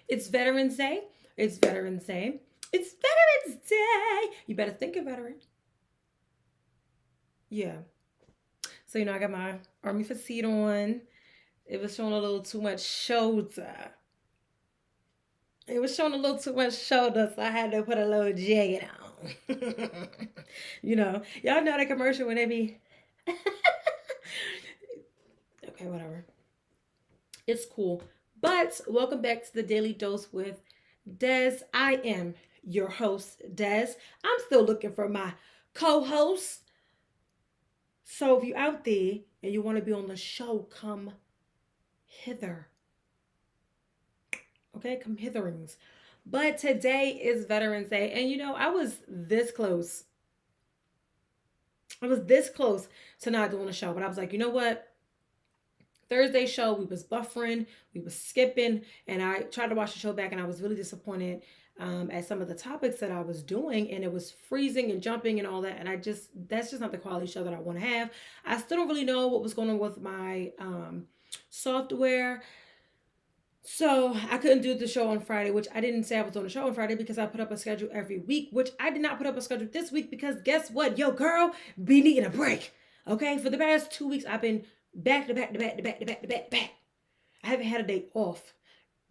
It's Veterans Day. It's Veterans Day. It's Veterans Day. You better think of veteran. Yeah. So, I got my Army fatigue on. It was showing a little too much shoulder. It was showing a little too much shoulder, so I had to put a little jacket on. Y'all know that commercial when they be. Okay, whatever. It's cool. But welcome back to the Daily Dose with Des. I am your host, Des. I'm still looking for my co-host. So if you're out there and you want to be on the show, come hither. Okay, come hitherings. But today is Veterans Day, and I was this close. I was this close to not doing a show, but I was like, you know what? Thursday show, we was buffering, we was skipping, and I tried to watch the show back, and I was really disappointed at some of the topics that I was doing, and it was freezing and jumping and all that, and that's just not the quality show that I want to have. I still don't really know what was going on with my software. So I couldn't do the show on Friday, which I didn't say I was on the show on Friday because I put up a schedule every week, which I did not put up a schedule this week because guess what? Yo, girl, be needing a break. Okay? For the past 2 weeks, I've been back to back to back to back to back to back to back. I haven't had a day off.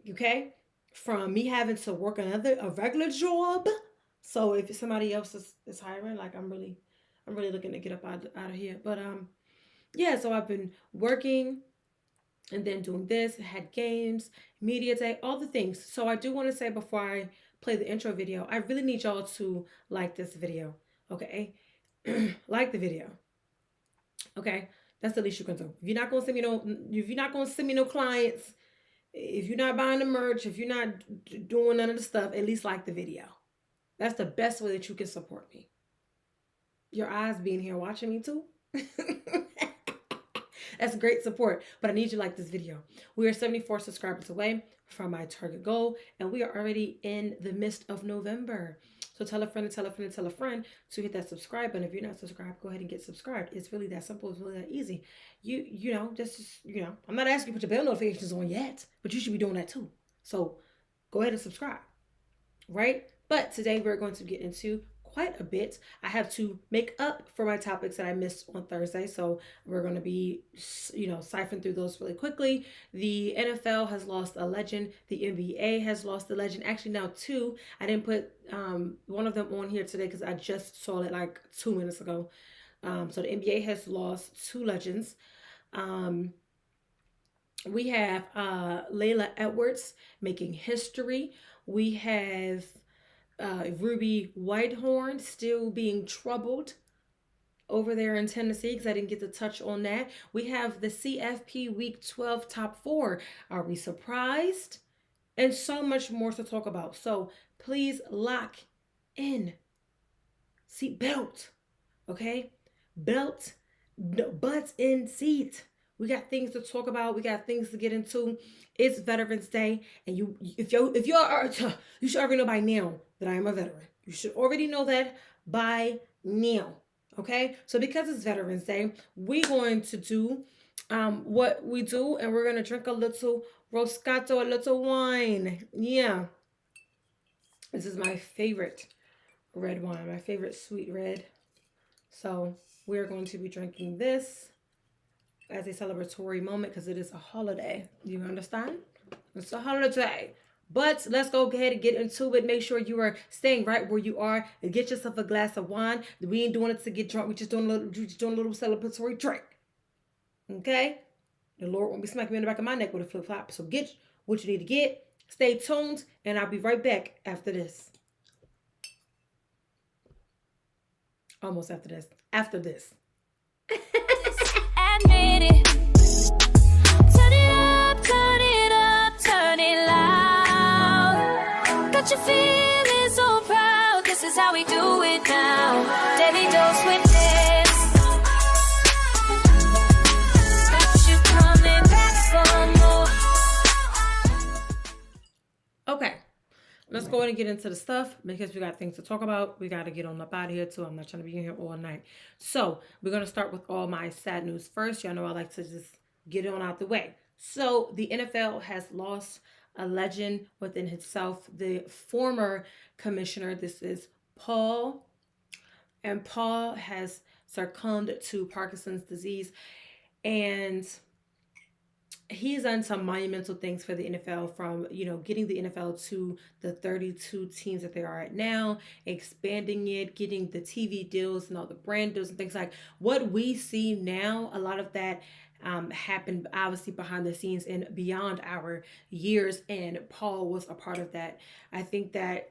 Okay? From me having to work a regular job. So if somebody else is hiring, like I'm really looking to get up out of here. But yeah, so I've been working and then doing this, had games, media day, all the things. So I do want to say before I play the intro video, I really need y'all to like this video. Okay? Like the video. Okay? That's the least you can do. If you're not gonna send me no clients, if you're not buying the merch, if you're not doing none of the stuff, at least like the video. That's the best way that you can support me. Your eyes being here watching me too. That's great support, but I need you to like this video. We are 74 subscribers away from my target goal, and we are already in the midst of November. So tell a friend to tell a friend to tell a friend to hit that subscribe button. If you're not subscribed, go ahead and get subscribed. It's really that simple. It's really that easy. I'm not asking you to put your bell notifications on yet, but you should be doing that too. So go ahead and subscribe, right? But today we're going to get into quite a bit. I have to make up for my topics that I missed on Thursday. So we're going to be, siphon through those really quickly. The NFL has lost a legend. The NBA has lost a legend. Actually, now two. I didn't put one of them on here today because I just saw it like 2 minutes ago. So the NBA has lost two legends. We have Layla Edwards making history. We have Ruby Whitehorn still being troubled over there in Tennessee because I didn't get to touch on that. We have the CFP Week 12 top 4. Are we surprised? And so much more to talk about. So please lock in. Seat belt. Okay? Belt. Butts in seat. We got things to talk about. We got things to get into. It's Veterans Day, and you should already know by now that I am a veteran. You should already know that by now. Okay, so because it's Veterans Day, we're going to do what we do, and we're going to drink a little Roscato, a little wine. Yeah, this is my favorite red wine, my favorite sweet red. So we're going to be drinking this as a celebratory moment because it is a holiday. You understand? It's a holiday. But let's go ahead and get into it. Make sure you are staying right where you are and get yourself a glass of wine. We ain't doing it to get drunk. We're just doing a little celebratory drink. Okay? The Lord won't be smacking me in the back of my neck with a flip flop. So get what you need to get. Stay tuned, and I'll be right back after this. Almost after this. After this. Admit it. Turn it up, turn it up, turn it loud. Got you feeling so proud. This is how we do it now. Daily Dose with this. Got you coming back for more. Okay. Let's go ahead and get into the stuff because we got things to talk about. We got to get on up out of here too. I'm not trying to be in here all night. So we're going to start with all my sad news first. Y'all know I like to just get it on out the way. So the NFL has lost a legend within himself, the former commissioner. This is Paul, and Paul has succumbed to Parkinson's disease, and he's done some monumental things for the NFL, from getting the NFL to the 32 teams that they are at now, expanding it, getting the TV deals and all the brand deals and things like what we see now. A lot of that happened obviously behind the scenes and beyond our years, and Paul was a part of that. I think that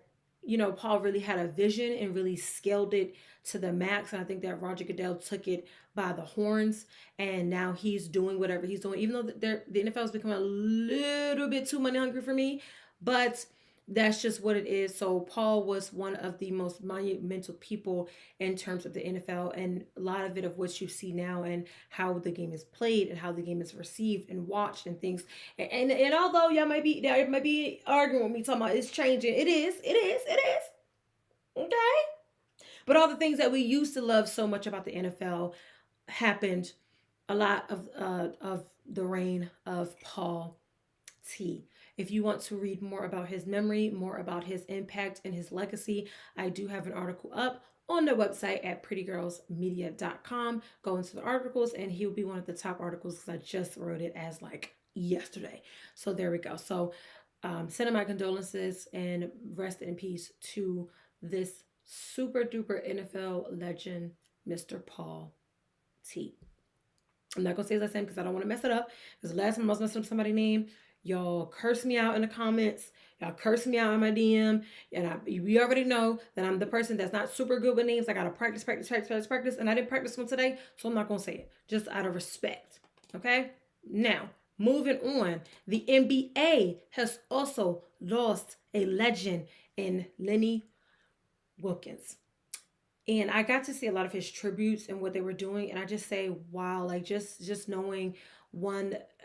Paul really had a vision and really scaled it to the max. And I think that Roger Goodell took it by the horns, and now he's doing whatever he's doing, even though the NFL has become a little bit too money hungry for me, but that's just what it is. So Paul was one of the most monumental people in terms of the NFL, and a lot of it of what you see now and how the game is played and how the game is received and watched and things. And although y'all might be arguing with me talking about it's changing, it is. Okay? But all the things that we used to love so much about the NFL happened a lot of the reign of Paul T. If you want to read more about his memory, more about his impact and his legacy, I do have an article up on the website at prettygirlsmedia.com. Go into the articles, and he'll be one of the top articles because I just wrote it as like yesterday. So there we go. So sending my condolences and rest in peace to this super duper NFL legend, Mr. Paul T. I'm not gonna say his last name because I don't want to mess it up. Because the last time I was messing up somebody's name, y'all curse me out in the comments. Y'all curse me out in my DM. And we already know that I'm the person that's not super good with names. I gotta practice. And I didn't practice one today, so I'm not gonna say it. Just out of respect. Okay? Now, moving on. The NBA has also lost a legend in Lenny Wilkens. And I got to see a lot of his tributes and what they were doing. And I just say, wow, like just knowing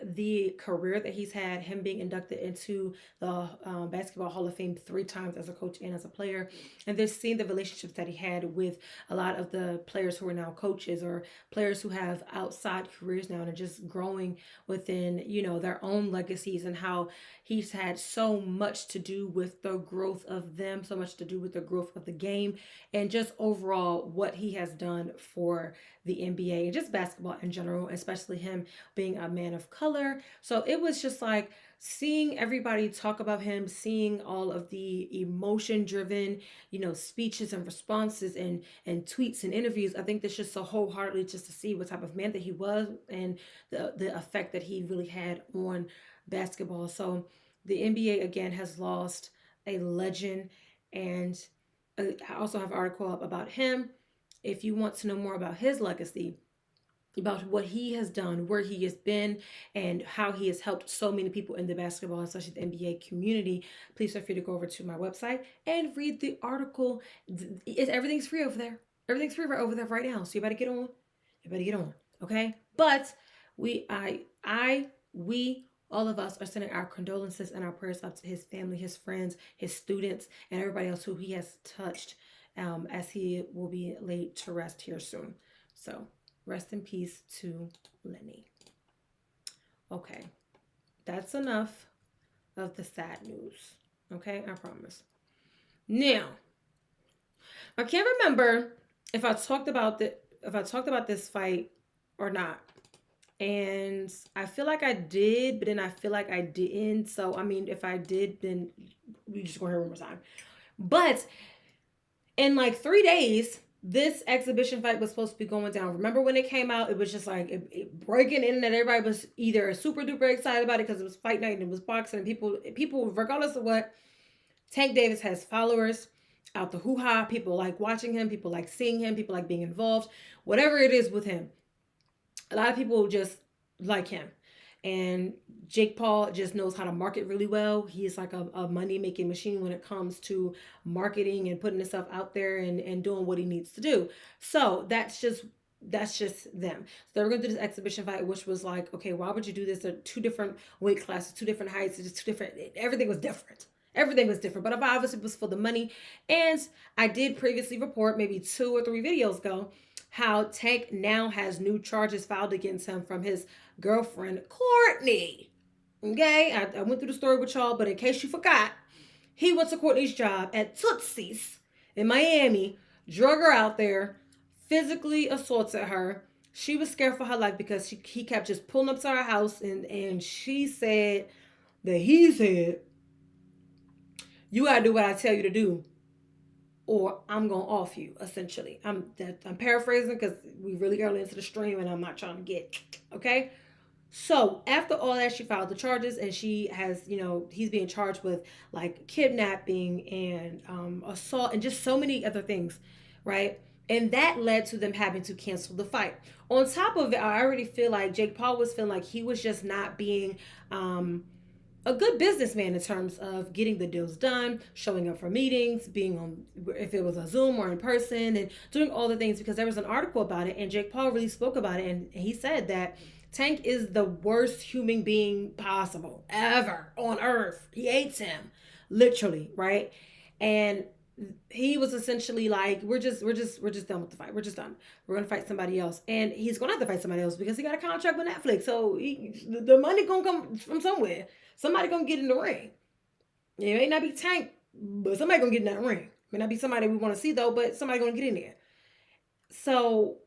the career that he's had, him being inducted into the Basketball Hall of Fame 3 times as a coach and as a player, and just seeing the relationships that he had with a lot of the players who are now coaches or players who have outside careers now and are just growing within, their own legacies, and how he's had so much to do with the growth of them, so much to do with the growth of the game, and just overall what he has done for the NBA and just basketball in general, especially him being a man of color. So it was just like seeing everybody talk about him, seeing all of the emotion driven, speeches and responses and tweets and interviews. I think that's just so wholeheartedly just to see what type of man that he was and the effect that he really had on basketball. So the NBA again has lost a legend, and I also have an article up about him. If you want to know more about his legacy, about what he has done, where he has been, and how he has helped so many people in the basketball, especially the NBA community, please feel free to go over to my website and read the article. Everything's free over there. Everything's free right over there right now. So you better get on. Okay? But we, all of us are sending our condolences and our prayers up to his family, his friends, his students, and everybody else who he has touched, as he will be laid to rest here soon. So rest in peace to Lenny. Okay, that's enough of the sad news. Okay, I promise. Now, I can't remember if I talked about this fight or not. And I feel like I did, but then I feel like I didn't. So, I mean, if I did, then we just gonna hear one more time. But in like 3 days, this exhibition fight was supposed to be going down. Remember when it came out, it was just like it breaking in, and everybody was either super duper excited about it because it was fight night and it was boxing, and people, regardless of what, Tank Davis has followers out the hoo-ha. People like watching him, people like seeing him, people like being involved, whatever it is with him. A lot of people just like him. And Jake Paul just knows how to market really well. He's like a money-making machine when it comes to marketing and putting himself out there and doing what he needs to do. So that's just them. So they were going to do this exhibition fight, which was like, okay, why would you do this? They're 2 different weight classes, 2 different heights, just 2 different, everything was different. But obviously it was for the money. And I did previously report maybe 2 or 3 videos ago how Tank now has new charges filed against him from his girlfriend, Courtney. Okay, I went through the story with y'all, but in case you forgot, he went to Courtney's job at Tootsie's in Miami, drug her out there, physically assaulted her. She was scared for her life because he kept just pulling up to her house, and she said that he said, "You gotta do what I tell you to do, or I'm gonna off you." Essentially, I'm paraphrasing because we really early into the stream, and I'm not trying to get okay. So after all that, she filed the charges, and she has, he's being charged with like kidnapping and assault and just so many other things, right? And that led to them having to cancel the fight. On top of it, I already feel like Jake Paul was feeling like he was just not being um, a good businessman in terms of getting the deals done, showing up for meetings, being on, if it was a Zoom or in person, and doing all the things, because there was an article about it and Jake Paul really spoke about it, and he said that Tank is the worst human being possible ever on earth. He hates him, literally, right? And he was essentially like, we're just done with the fight. We're just done. We're gonna fight somebody else, and he's gonna have to fight somebody else because he got a contract with Netflix. So the money gonna come from somewhere. Somebody gonna get in the ring. It may not be Tank, but somebody gonna get in that ring. It may not be somebody we want to see though, but somebody gonna get in there. So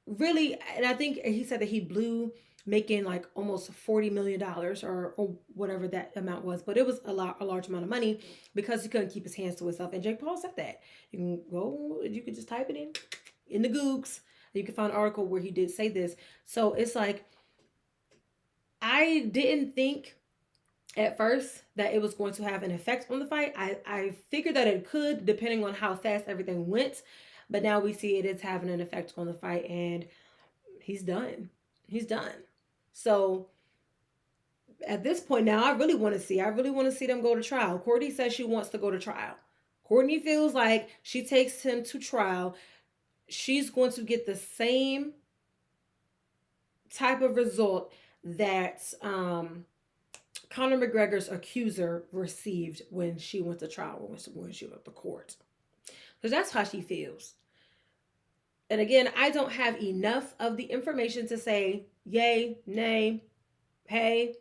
really, and I think he said that he blew making like almost $40 million or whatever that amount was, but it was a large amount of money because he couldn't keep his hands to himself. And Jake Paul said that you can go, you can just type it in the Googs. You can find an article where he did say this. So it's like, I didn't think at first that it was going to have an effect on the fight. I figured that it could, depending on how fast everything went. But now we see it is having an effect on the fight, and he's done. He's done. So at this point now, I really want to see. I really want to see them go to trial. Courtney says she wants to go to trial. Courtney feels like she takes him to trial, she's going to get the same type of result that Conor McGregor's accuser received when she went to trial, when she went to court. Because that's how she feels. And again, I don't have enough of the information to say yay, nay, hey.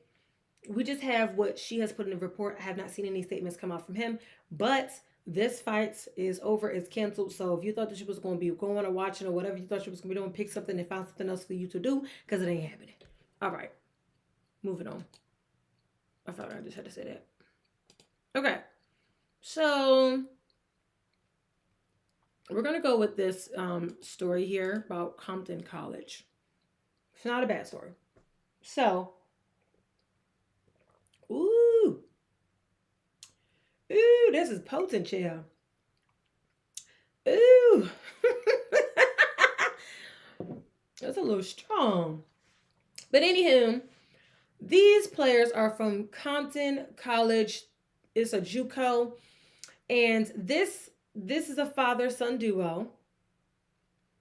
We just have what she has put in the report. I have not seen any statements come out from him. But this fight is over. It's canceled. So if you thought that she was going to be going or watching or whatever you thought she was going to be doing, pick something and find something else for you to do, because it ain't happening. All right. Moving on. I thought I just had to say that. Okay. So we're going to go with this story here about Compton College. It's not a bad story. So, ooh, this is potent, chill. Ooh, that's a little strong. But anywho, these players are from Compton College. It's a JUCO, and this is a father-son duo.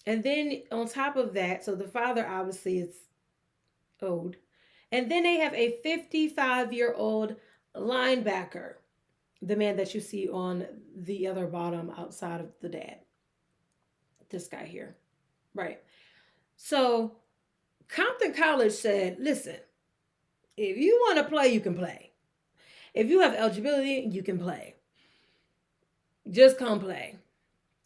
And then on top of that, so the father obviously is old. And then they have a 55-year-old linebacker, the man that you see on the other bottom outside of the dad. This guy here. Right. So Compton College said, listen, if you want to play, you can play. If you have eligibility, you can play. Just come play.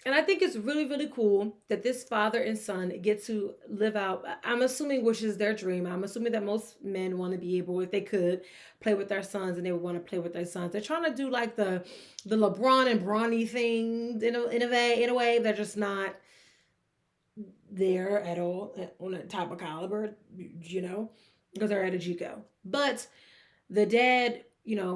And I think it's really, really cool that this father and son get to live out, I'm assuming, which is their dream. I'm assuming that most men want to be able, if they could, play with their sons, and they would want to play with their sons. They're trying to do like the LeBron and Bronny thing in a way. They're just not there at all on that type of caliber, because they're at a JUCO. But the dad,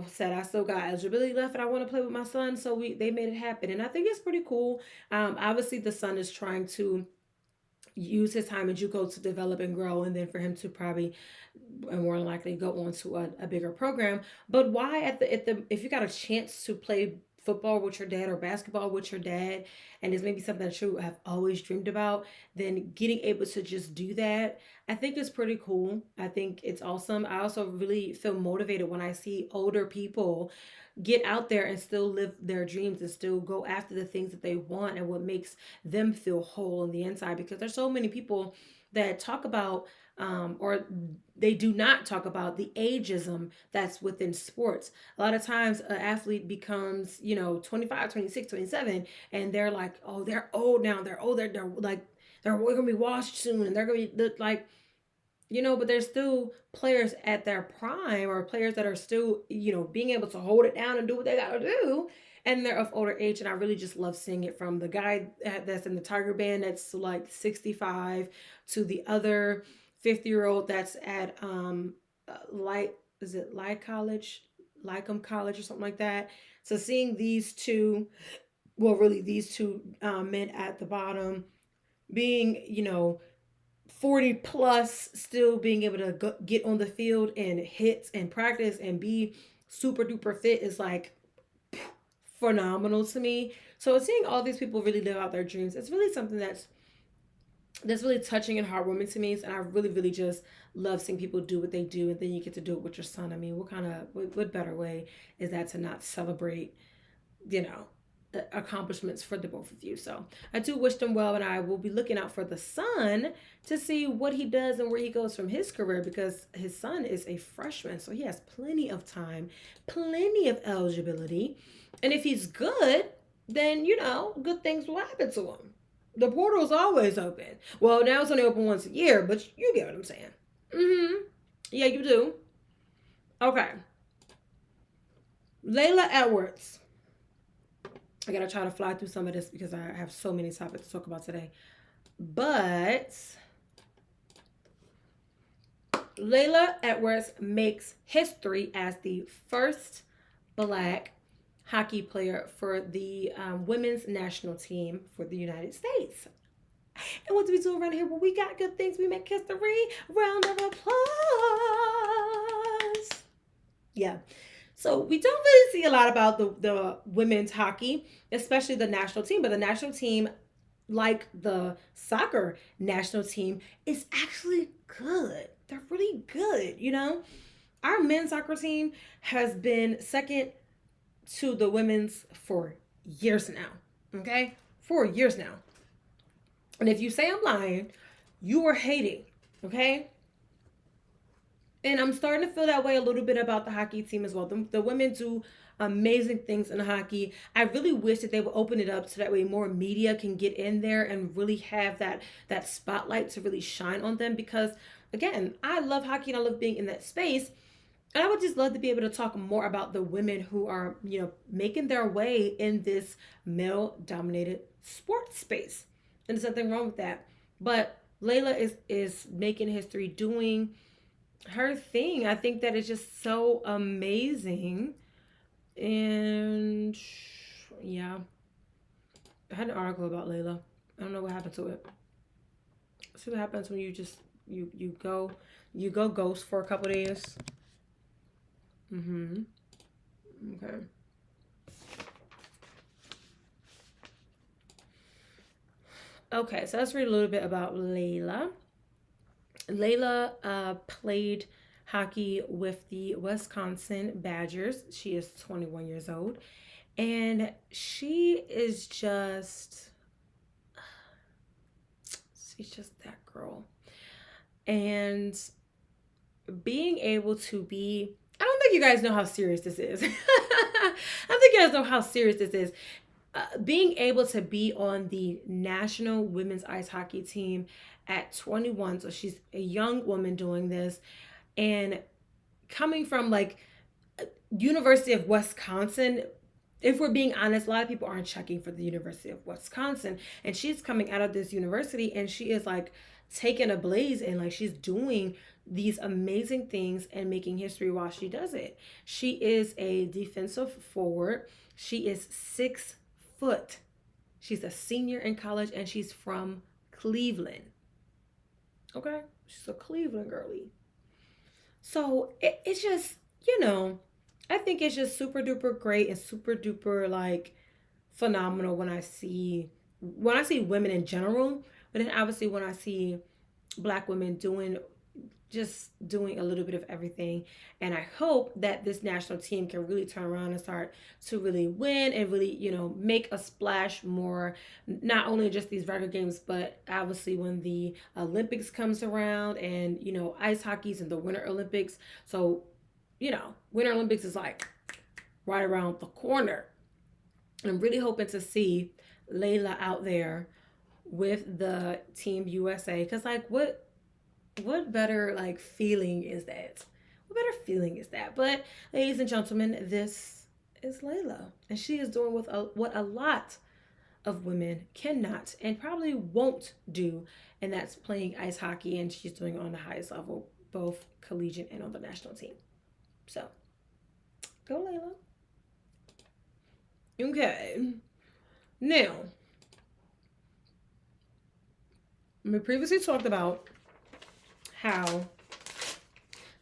said, I still got eligibility left and I want to play with my son. So they made it happen. And I think it's pretty cool. Obviously the son is trying to use his time in JUCO to develop and grow, and then for him to probably more than likely go on to a bigger program. But why if you got a chance to play football with your dad or basketball with your dad, and it's maybe something that you have always dreamed about, then getting able to just do that, I think it's pretty cool. I think it's awesome. I also really feel motivated when I see older people get out there and still live their dreams and still go after the things that they want and what makes them feel whole on the inside, because there's so many people that talk about or they do not talk about the ageism that's within sports. A lot of times an athlete becomes, 25, 26, 27, and they're like, oh, they're old now. They're old. They're like, they're going to be washed soon. And they're going to be like, but there's still players at their prime, or players that are still, being able to hold it down and do what they got to do. And they're of older age. And I really just love seeing it, from the guy that's in the Tiger Band that's like 65, to the other 50-year-old that's at light, is it Light College, Lycombe College or something like that. So seeing these two, well, really these two men at the bottom being, 40 plus, still being able to get on the field and hit and practice and be super duper fit is like phenomenal to me. So seeing all these people really live out their dreams, it's really something that's really touching and heartwarming to me. And I really, really just love seeing people do what they do, and then you get to do it with your son. I mean, what better way is that to not celebrate, you know, accomplishments for the both of you? So I do wish them well, and I will be looking out for the son to see what he does and where he goes from his career, because his son is a freshman, so he has plenty of time, plenty of eligibility, and if he's good, then good things will happen to him. The portal is always open. Well, now it's only open once a year, but you get what I'm saying. Yeah, you do. Okay. Layla Edwards. I gotta try to fly through some of this because I have so many topics to talk about today. But Layla Edwards makes history as the first Black hockey player for the women's national team for the United States. And what do we do around here? Well, we got good things. We make history. Round of applause. Yeah. So we don't really see a lot about the women's hockey, especially the national team. But the national team, like the soccer national team, is actually good. They're really good, Our men's soccer team has been second to the women's for years now. Okay? 4 years now. And if you say I'm lying, you are hating. Okay? And I'm starting to feel that way a little bit about the hockey team as well. The women do amazing things in hockey. I really wish that they would open it up so that way more media can get in there and really have that spotlight to really shine on them. Because again, I love hockey and I love being in that space. And I would just love to be able to talk more about the women who are, making their way in this male-dominated sports space. And there's nothing wrong with that. But Layla is making history, doing her thing. I think that is just so amazing. And yeah, I had an article about Layla. I don't know what happened to it. See what happens when you just you go ghost for a couple days. Okay. Okay, so let's read a little bit about Layla. Layla played hockey with the Wisconsin Badgers. She is 21 years old. And she's just that girl. And being able to be, I don't think you guys know how serious this is. I don't think you guys know how serious this is. Being able to be on the national women's ice hockey team at 21, so she's a young woman doing this, and coming from like University of Wisconsin. If we're being honest, a lot of people aren't checking for the University of Wisconsin, and she's coming out of this university and she is like taking a blaze, and like she's doing these amazing things and making history while she does it. She is a defensive forward. She is 6 foot. She's a senior in college, and she's from Cleveland. Okay? She's a Cleveland girly. So it's just, I think it's just super duper great and super duper like phenomenal when I see women in general, but then obviously when I see Black women doing, just doing a little bit of everything. And I hope that this national team can really turn around and start to really win and really, make a splash more, not only just these regular games, but obviously when the Olympics comes around and, ice hockey's in the Winter Olympics. So, Winter Olympics is like right around the corner. And I'm really hoping to see Layla out there with the Team USA. Because, like, what better like feeling is that? What better feeling is that? But ladies and gentlemen, this is Layla, and she is doing what a lot of women cannot and probably won't do, and that's playing ice hockey, and she's doing it on the highest level, both collegiate and on the national team. So, go Layla. Okay. Now, we previously talked about how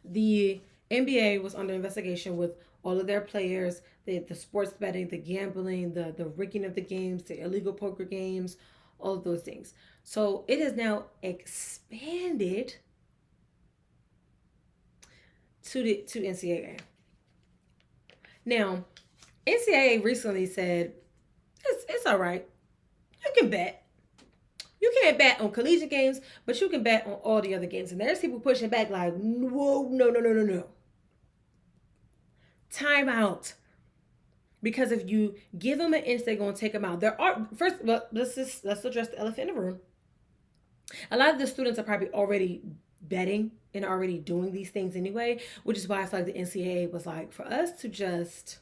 the NBA was under investigation with all of their players, the sports betting, the gambling, the rigging of the games, the illegal poker games, all of those things. So it has now expanded to NCAA. Now, NCAA recently said it's all right. You can bet. You can't bet on collegiate games, but you can bet on all the other games. And there's people pushing back like, whoa, no. Time out. Because if you give them an inch, they're going to take them out. There are, first, well, let's address the elephant in the room. A lot of the students are probably already betting and already doing these things anyway, which is why I feel like the NCAA was like, for us to just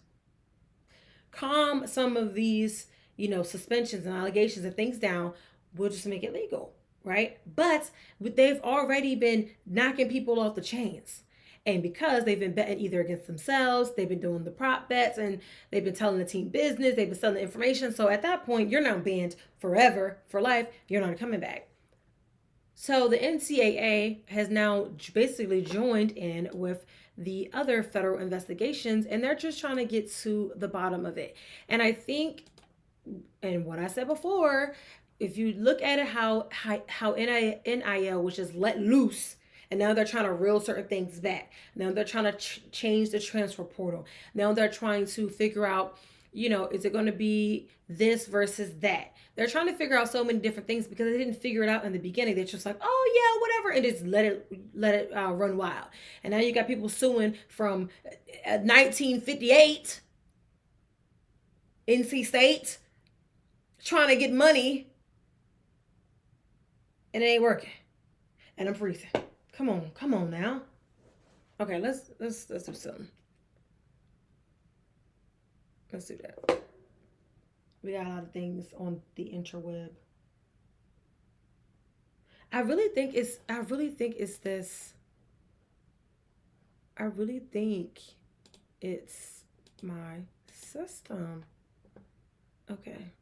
calm some of these, suspensions and allegations and things down, we'll just make it legal, right? But they've already been knocking people off the chains. And because they've been betting either against themselves, they've been doing the prop bets, and they've been telling the team business, they've been selling the information. So at that point, you're now banned forever, for life. You're not coming back. So the NCAA has now basically joined in with the other federal investigations, and they're just trying to get to the bottom of it. And I think, and what I said before, if you look at it, how NIL, which is let loose, and now they're trying to reel certain things back. Now they're trying to change the transfer portal. Now they're trying to figure out, is it going to be this versus that? They're trying to figure out so many different things because they didn't figure it out in the beginning. They're just like, oh yeah, whatever, and just let it run wild. And now you got people suing from 1958, NC State, trying to get money, and it ain't working. And I'm freezing. Come on now. Okay, let's do something. Let's do that. We got a lot of things on the interweb. I really think it's this. I really think it's my system. Okay.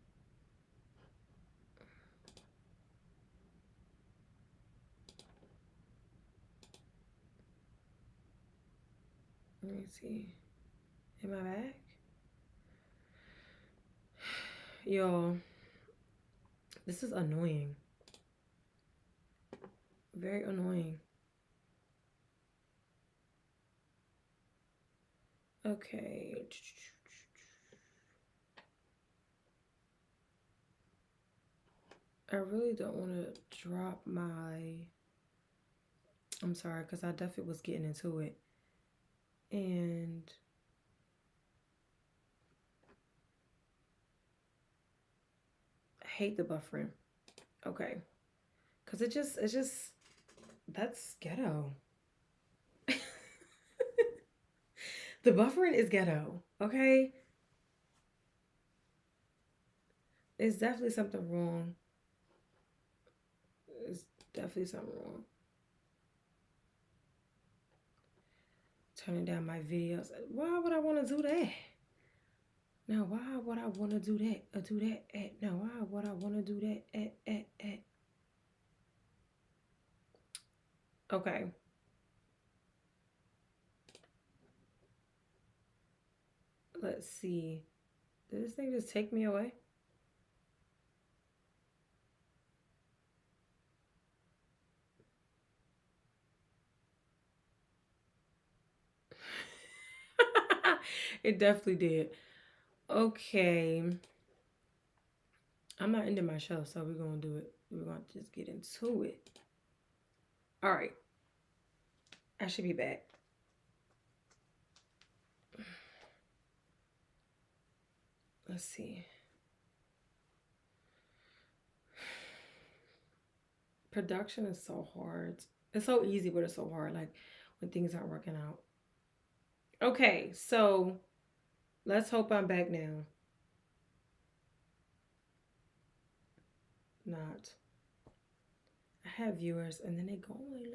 Let me see. Am I back? Y'all, this is annoying. Very annoying. Okay. I really don't want to drop my... I'm sorry, because I definitely was getting into it. And I hate the buffering. Okay. Because it's just, that's ghetto. The buffering is ghetto, okay? There's definitely something wrong. There's definitely something wrong. Turning down my videos. Why would I want to do that? Now, why would I want to do that? Do that at? Now, why would I want to do that at? Okay. Let's see. Did this thing just take me away? It definitely did. Okay. I'm not ending my show, so we're gonna do it. We're gonna just get into it. All right. I should be back. Let's see. Production is so hard. It's so easy, but it's so hard. Like when things aren't working out. Okay, so let's hope I'm back now. Not. I have viewers and then they go on they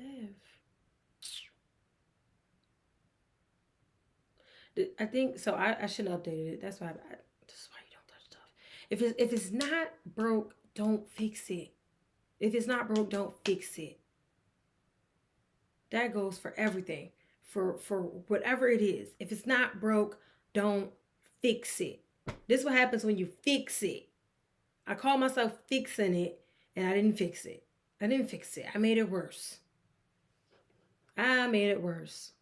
live. I think so. I should have updated it. That's why. That's why you don't touch stuff. If it's not broke, don't fix it. If it's not broke, don't fix it. That goes for everything. For whatever it is. If it's not broke, don't fix it. This is what happens when you fix it. I call myself fixing it, and I didn't fix it. I didn't fix it. I made it worse. I made it worse.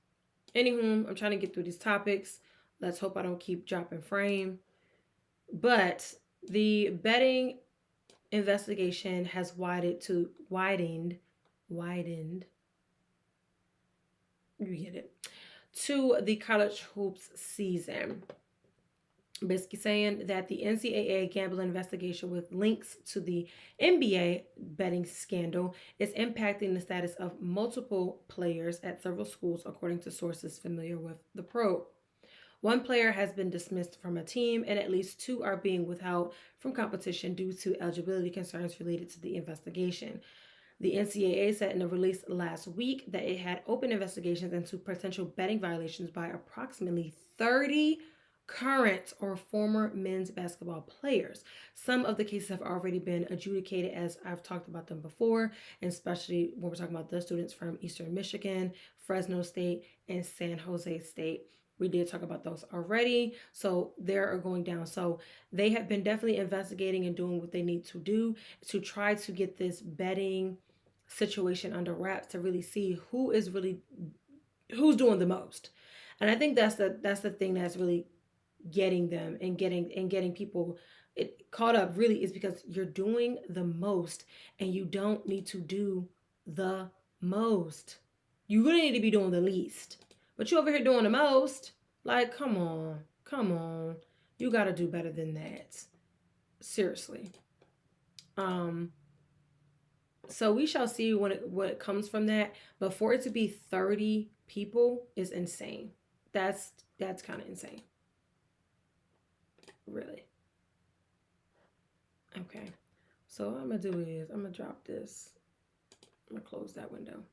Anywho, I'm trying to get through these topics. Let's hope I don't keep dropping frame. But the betting investigation has widened. You get it. To the college hoops season. Basically saying that the NCAA gambling investigation with links to the NBA betting scandal is impacting the status of multiple players at several schools, according to sources familiar with the probe. One player has been dismissed from a team, and at least two are being withheld from competition due to eligibility concerns related to the investigation. The NCAA said in a release last week that it had open investigations into potential betting violations by approximately 30 current or former men's basketball players. Some of the cases have already been adjudicated, as I've talked about them before, and especially when we're talking about the students from Eastern Michigan, Fresno State, and San Jose State. We did talk about those already, so they are going down. So they have been definitely investigating and doing what they need to do to try to get this betting situation under wraps, to really see who's doing the most. And I think that's the thing that's really getting them and getting people caught up, really, is because you're doing the most and you don't need to do the most. You really need to be doing the least. But you over here doing the most. Like, come on. You got to do better than that. Seriously. So we shall see what comes from that. But for it to be 30 people is insane. That's kind of insane. Really. Okay. So what I'm going to do is I'm going to drop this. I'm going to close that window.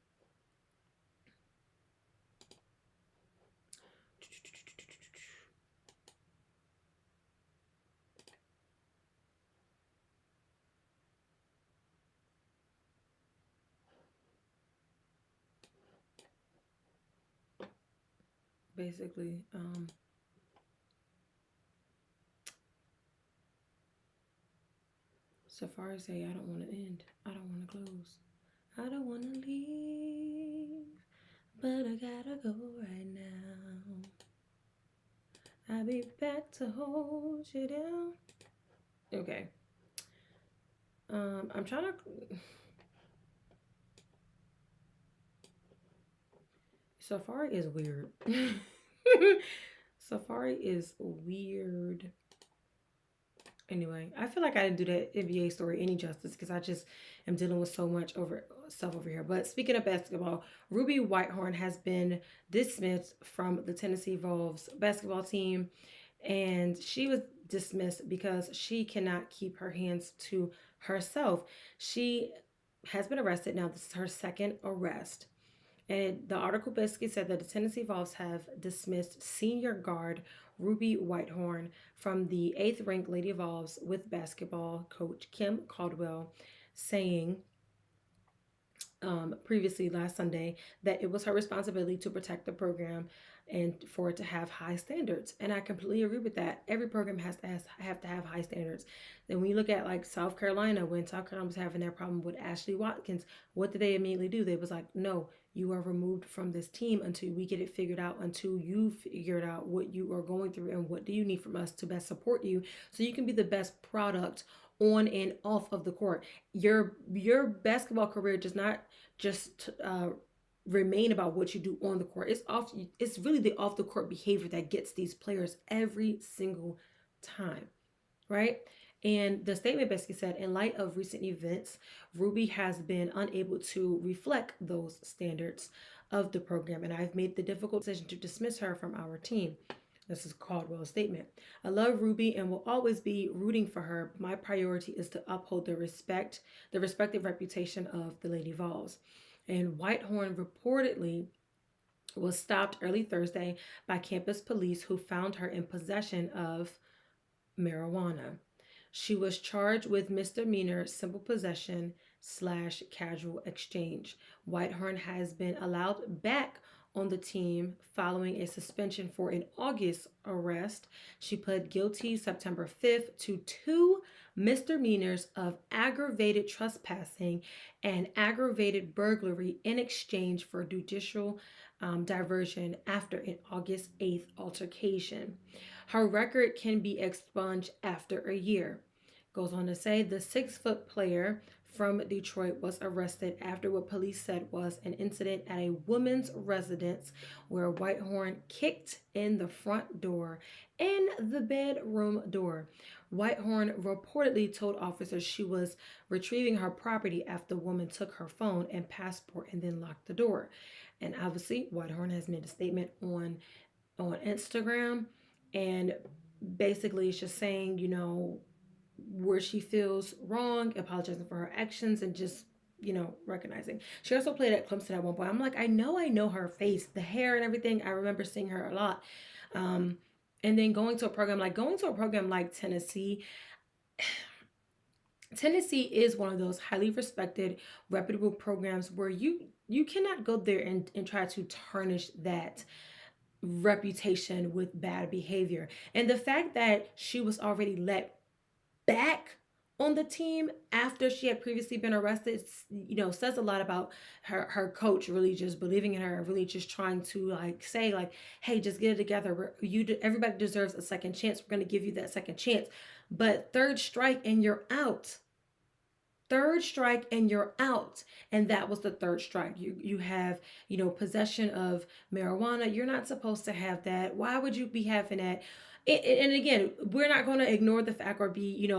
Basically, Safari say I don't want to end. I don't want to close. I don't want to leave, but I gotta go right now. I'll be back to hold you down. Okay. I'm trying to. Safari is weird. Safari is weird. Anyway, I feel like I didn't do that NBA story any justice because I just am dealing with so much stuff over here. But speaking of basketball, Ruby Whitehorn has been dismissed from the Tennessee Vols basketball team, and she was dismissed because she cannot keep her hands to herself. She has been arrested. Now, this is her second arrest. And the article basically said that the Tennessee Vols have dismissed senior guard Ruby Whitehorn from the 8th ranked Lady Vols with basketball coach Kim Caldwell, saying previously last Sunday that it was her responsibility to protect the program and for it to have high standards. And I completely agree with that. Every program has to have high standards. Then when you look at like South Carolina, when South Carolina was having that problem with Ashley Watkins, what did they immediately do? They was like, no, You are removed from this team until we get it figured out, until you figured out what you are going through and what do you need from us to best support you so you can be the best product on and off of the court. Your basketball career does not just remain about what you do on the court. It's really the off the court behavior that gets these players every single time, right? And the statement basically said, in light of recent events, Ruby has been unable to reflect those standards of the program, and I've made the difficult decision to dismiss her from our team. This is Caldwell's statement. I love Ruby and will always be rooting for her. My priority is to uphold the respective reputation of the Lady Vols. And Whitehorn reportedly was stopped early Thursday by campus police who found her in possession of marijuana. She was charged with misdemeanor simple possession / casual exchange. Whitehorn has been allowed back on the team following a suspension for an August arrest. She pled guilty September 5th to 2 misdemeanors of aggravated trespassing and aggravated burglary in exchange for judicial diversion after an August 8th altercation. Her record can be expunged after a year. Goes on to say the 6-foot player from Detroit was arrested after what police said was an incident at a woman's residence where Whitehorn kicked in the front door and the bedroom door. Whitehorn reportedly told officers she was retrieving her property after the woman took her phone and passport and then locked the door. And obviously, Whitehorn has made a statement on Instagram, and basically it's just saying, where she feels wrong, apologizing for her actions, and just, recognizing. She also played at Clemson at one point. I'm like, I know her face, the hair and everything. I remember seeing her a lot. And then going to a program like Tennessee. Tennessee is one of those highly respected, reputable programs where you cannot go there and try to tarnish that reputation with bad behavior. And the fact that she was already let back on the team after she had previously been arrested, says a lot about her coach really just believing in her and really just trying to say hey, just get it together. Everybody deserves a second chance. We're going to give you that second chance. But third strike and you're out. And that was the third strike. You have possession of marijuana. You're not supposed to have that. Why would you be having that? And again, we're not going to ignore the fact or be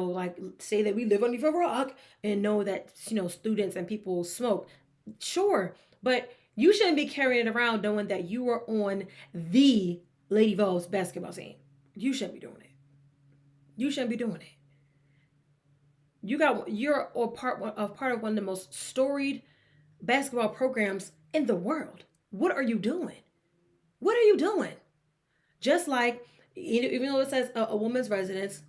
say that we live underneath a rock and know that students and people smoke. Sure, but you shouldn't be carrying it around knowing that you are on the Lady Vols basketball team. You shouldn't be doing it. You're a part of one of the most storied basketball programs in the world. What are you doing? Just like, even though it says a woman's residence,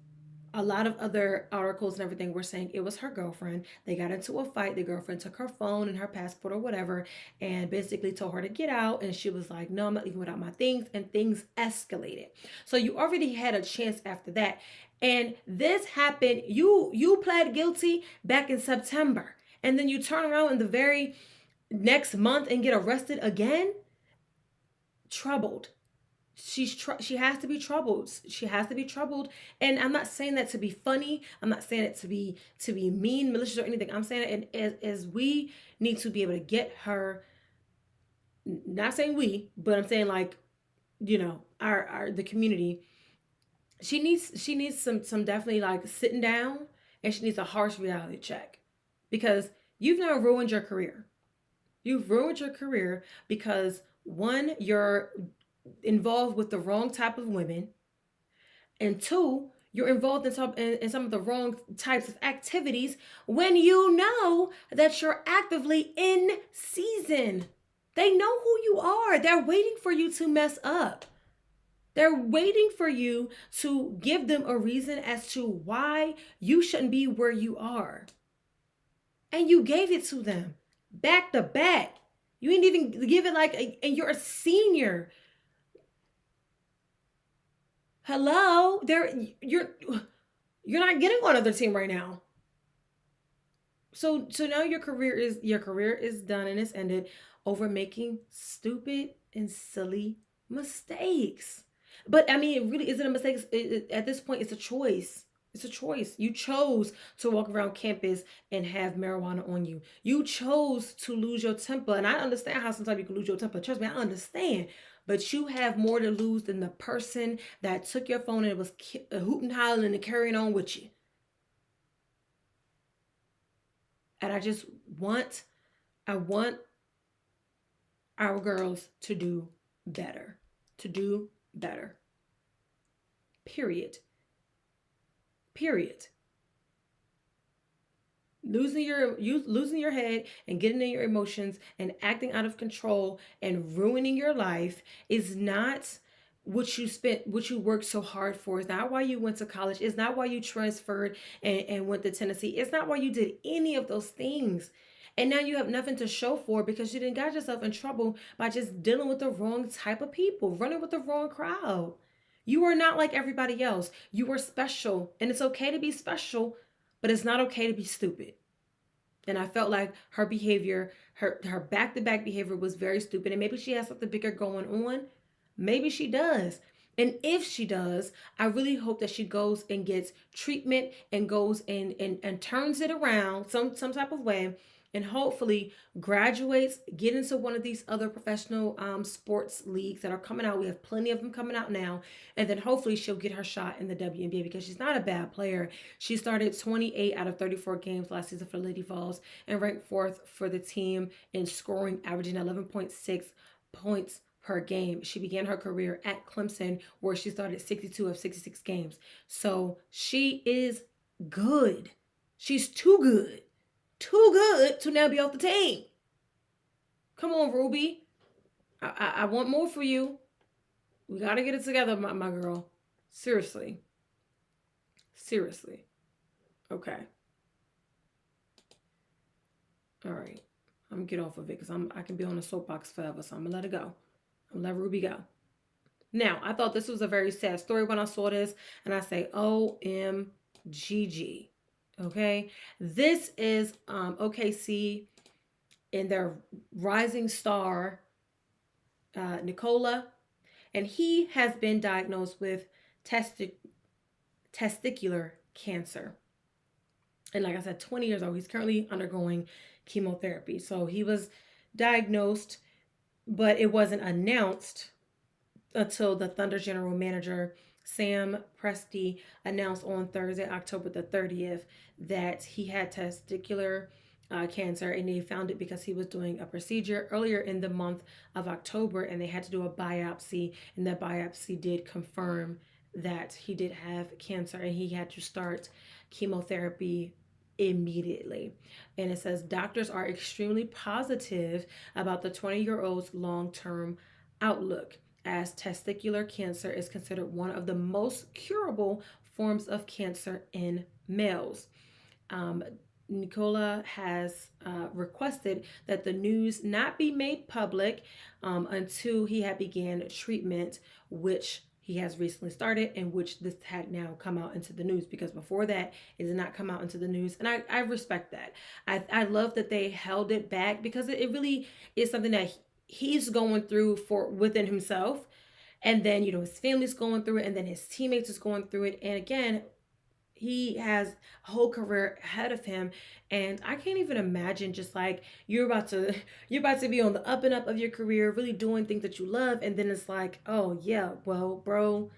a lot of other articles and everything were saying it was her girlfriend. They got into a fight. The girlfriend took her phone and her passport or whatever and basically told her to get out. And she was like, no, I'm not leaving without my things. And things escalated. So you already had a chance after that. And this happened. You pled guilty back in September. And then you turn around in the very next month and get arrested again. Troubled. She has to be troubled. And I'm not saying that to be funny. I'm not saying it to be mean, malicious, or anything. I'm saying it as we need to be able to get her. Not saying we, but I'm saying the community. She needs some definitely sitting down, and she needs a harsh reality check, because you've now ruined your career. You've ruined your career because, one, you're involved with the wrong type of women, and 2, you're involved in some of the wrong types of activities when you know that you're actively in season. They know who you are. They're waiting for you to mess up. They're waiting for you to give them a reason as to why you shouldn't be where you are. And you gave it to them back to back. You didn't even give it and you're a senior. Hello, you're not getting on another team right now. So now your career is done and it's ended. over making stupid and silly mistakes. But I mean, it really isn't a mistake. At this point, it's a choice. It's a choice. You chose to walk around campus and have marijuana on you. You chose to lose your temper. And I understand how sometimes you can lose your temper. Trust me, I understand. But you have more to lose than the person that took your phone and was hooting, hollering, and carrying on with you. And want, I want our girls to do better. To do better. Period. Period. Losing your head and getting in your emotions and acting out of control and ruining your life is not what you worked so hard for. It's not why you went to college. It's not why you transferred and went to Tennessee. It's not why you did any of those things. And now you have nothing to show for because you didn't got yourself in trouble by just dealing with the wrong type of people, running with the wrong crowd. You are not like everybody else. You are special, and it's okay to be special, but it's not okay to be stupid. And I felt like her behavior, her back to back behavior was very stupid. And maybe she has something bigger going on. Maybe she does. And if she does, I really hope that she goes and gets treatment and goes and turns it around some type of way, and hopefully graduates, get into one of these other professional sports leagues that are coming out. We have plenty of them coming out now. And then hopefully she'll get her shot in the WNBA because she's not a bad player. She started 28 out of 34 games last season for Lady Vols and ranked fourth for the team in scoring, averaging 11.6 points per game. She began her career at Clemson, where she started 62 of 66 games. So she is good. She's too good. Too good to now be off the team. Come on, Ruby. I want more for you. We got to get it together, my girl. Seriously. Seriously. Okay. All right. I'm going to get off of it because I can be on a soapbox forever, so I'm going to let it go. I'm going to let Ruby go. Now, I thought this was a very sad story when I saw this, and I say, OMGG. Okay? This is OKC and their rising star, Nikola, and he has been diagnosed with testicular cancer. And like I said, 20 years old. He's currently undergoing chemotherapy. So he was diagnosed, but it wasn't announced until the Thunder general manager, Sam Presti, announced on Thursday, October the 30th, that he had testicular cancer, and they found it because he was doing a procedure earlier in the month of October, and they had to do a biopsy, and that biopsy did confirm that he did have cancer, and he had to start chemotherapy immediately. And it says doctors are extremely positive about the 20-year-old's long-term outlook, as testicular cancer is considered one of the most curable forms of cancer in males. Nicola has requested that the news not be made public until he had began treatment, which he has recently started, and which this had now come out into the news, because before that it did not come out into the news. And I respect that. I love that they held it back, because it really is something that he's going through for within himself, and then his family's going through it, and then his teammates is going through it, and again, he has a whole career ahead of him. And I can't even imagine, just like you're about to be on the up and up of your career, really doing things that you love, and then it's like, oh yeah, well, bro,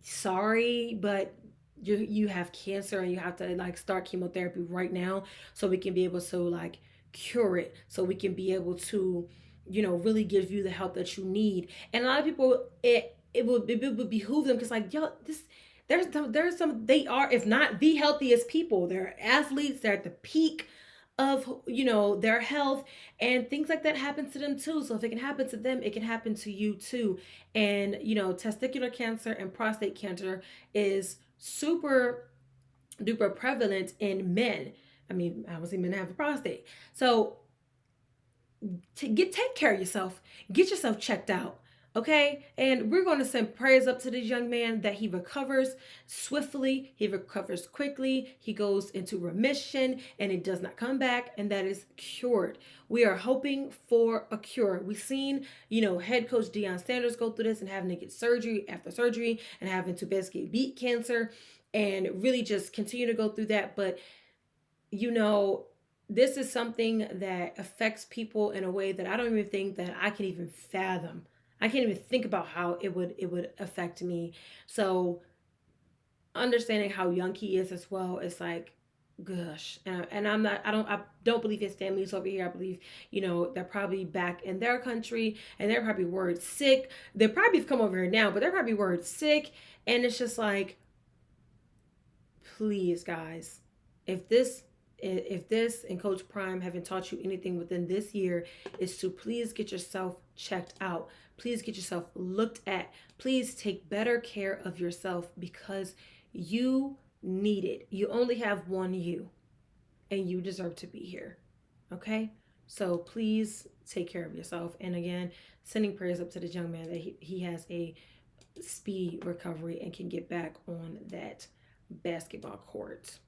sorry, but you have cancer and you have to like start chemotherapy right now, so we can be able to like cure it, so we can be able to really give you the help that you need. And a lot of people, it would behoove them, because like, yo, there's some, they are, if not the healthiest people. They're athletes, they're at the peak of their health, and things like that happens to them too. So if it can happen to them, it can happen to you too. And testicular cancer and prostate cancer is super duper prevalent in men. I mean, obviously men have a prostate. So take care of yourself. Get yourself checked out. Okay, and we're going to send prayers up to this young man that he recovers swiftly, he recovers quickly, he goes into remission, and it does not come back, and that is cured. We are hoping for a cure. We've seen, head coach Deion Sanders go through this and having to get surgery after surgery and having to basically beat cancer and really just continue to go through that. But, you know, this is something that affects people in a way that I don't even think that I can even fathom. I can't even think about how it would affect me. So understanding how young he is as well, it's like, gosh. And I don't believe his family's over here. I believe, they're probably back in their country and they're probably worried sick. They probably come over here now, but they're probably worried sick. And it's just like, please, guys, if this and Coach Prime haven't taught you anything within this year, is to please get yourself checked out. Please get yourself looked at. Please take better care of yourself because you need it. You only have one you, and you deserve to be here. Okay? So please take care of yourself. And again, sending prayers up to this young man that he has a speedy recovery and can get back on that basketball court.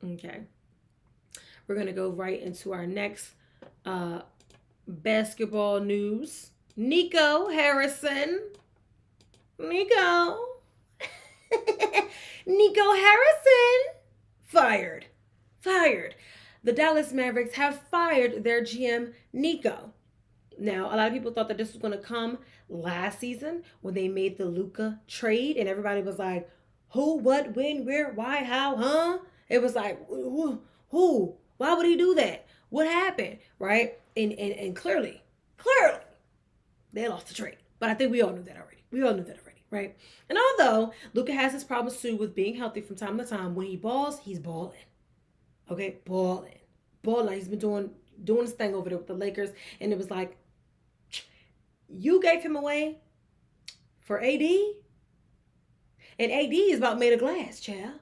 Okay. We're going to go right into our next basketball news. Nico Harrison. Nico. Nico Harrison. Fired. The Dallas Mavericks have fired their GM, Nico. Now, a lot of people thought that this was going to come last season when they made the Luka trade, and everybody was like, who, what, when, where, why, how, huh? It was like, who? Why would he do that? What happened? Right? And clearly, they lost the trade. But I think we all knew that already. Right? And although Luka has his problems too with being healthy from time to time, when he balls, he's balling. Okay? Balling. He's been doing his thing over there with the Lakers. And it was like, you gave him away for AD? And AD is about made of glass, child.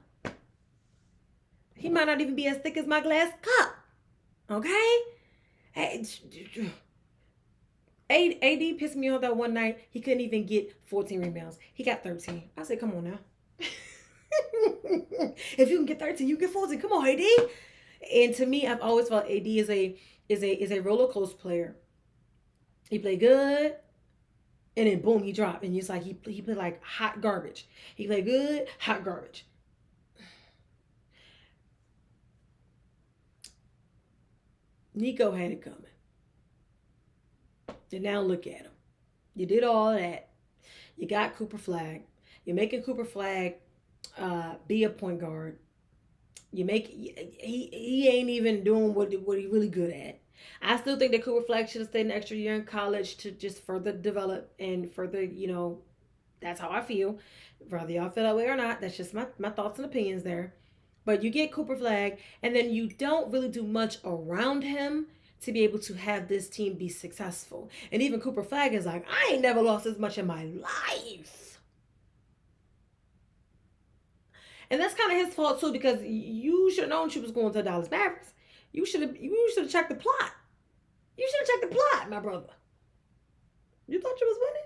He might not even be as thick as my glass cup. Okay? AD pissed me off that one night. He couldn't even get 14 rebounds. He got 13. I said, come on now. If you can get 13, you get 14. Come on, AD. And to me, I've always felt AD is a roller coaster player. He played good, and then boom, he dropped. And it's like he played like hot garbage. He played good, hot garbage. Nico had it coming. And now look at him. You did all that. You got Cooper Flag. You're making Cooper Flag be a point guard. He ain't even doing what he really good at. I still think that Cooper Flag should have stayed an extra year in college to just further develop and further, that's how I feel. Whether y'all feel that way or not, that's just my thoughts and opinions there. But you get Cooper Flag, and then you don't really do much around him to be able to have this team be successful. And even Cooper Flag is like, I ain't never lost as much in my life. And that's kind of his fault too, because you should have known she was going to the Dallas Mavericks. You should have checked the plot. You should have checked the plot, my brother. You thought you was winning?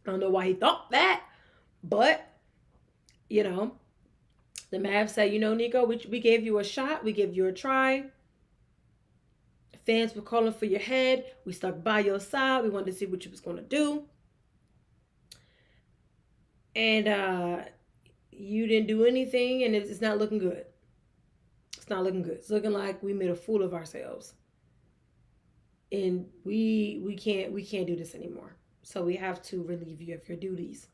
I don't know why he thought that, but the Mavs say, Nico, we gave you a shot, we gave you a try. Fans were calling for your head. We stuck by your side. We wanted to see what you was going to do. And you didn't do anything, and it's not looking good. It's not looking good. It's looking like we made a fool of ourselves. And we can't do this anymore. So we have to relieve you of your duties.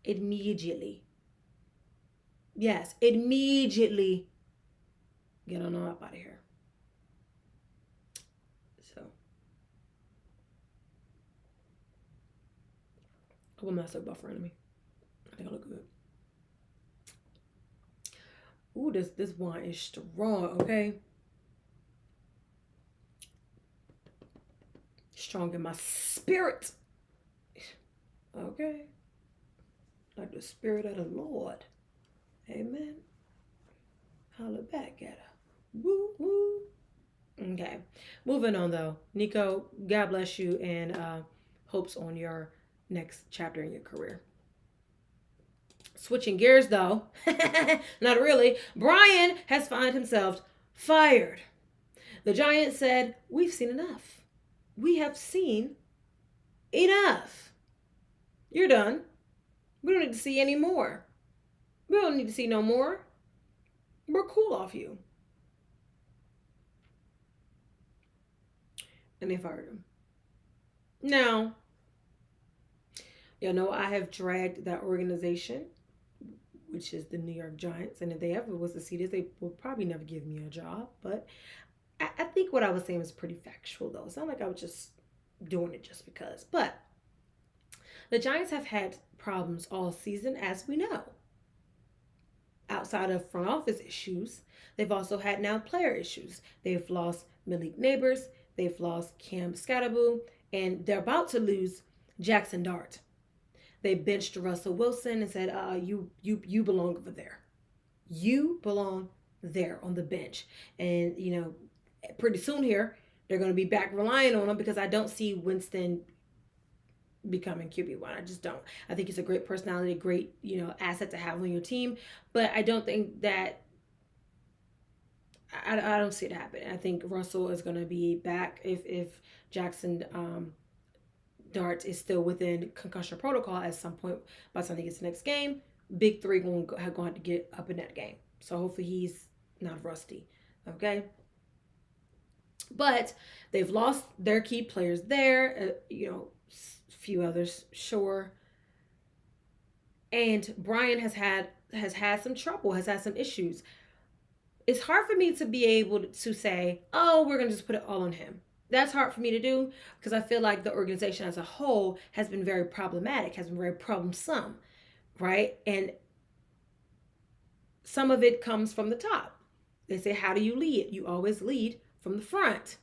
Immediately. Yes, immediately. Get on up out of here. So. I want my soap off front of me. I think I look good. Ooh, this wine is strong, okay? Strong in my spirit. Okay? Like the spirit of the Lord. Amen. Holler back at her. Woo woo. Okay. Moving on though. Nico, God bless you and hopes on your next chapter in your career. Switching gears though. Not really. Brian has found himself fired. The Giants said, "We've seen enough. We have seen enough. You're done. We don't need to see any more. We don't need to see no more. We're cool off you." And they fired him. Now, I have dragged that organization, which is the New York Giants, and if they ever was to see this, they will probably never give me a job. But I think what I was saying was pretty factual, though. It's not like I was just doing it just because. But the Giants have had problems all season, as we know. Outside of front office issues, they've also had now player issues. They've lost Malik Neighbors, they've lost Cam Scatterboo, and they're about to lose Jackson Dart. They benched Russell Wilson and said, you belong over there. You belong there on the bench. And, pretty soon here, they're going to be back relying on him because I don't see Winston becoming QB1. I just don't. I think he's a great personality, a great, asset to have on your team. But I don't think that I don't see it happening. I think Russell is going to be back if Jackson Dart is still within concussion protocol at some point by the time he gets the next game. Big three going to have to get up in that game. So hopefully he's not rusty. Okay. But they've lost their key players there. Few others, sure. And Brian has had some trouble, has had some issues. It's hard for me to be able to say, oh, we're going to just put it all on him. That's hard for me to do because I feel like the organization as a whole has been very problematic, has been very problemsome, right? And some of it comes from the top. They say, how do you lead? You always lead from the front,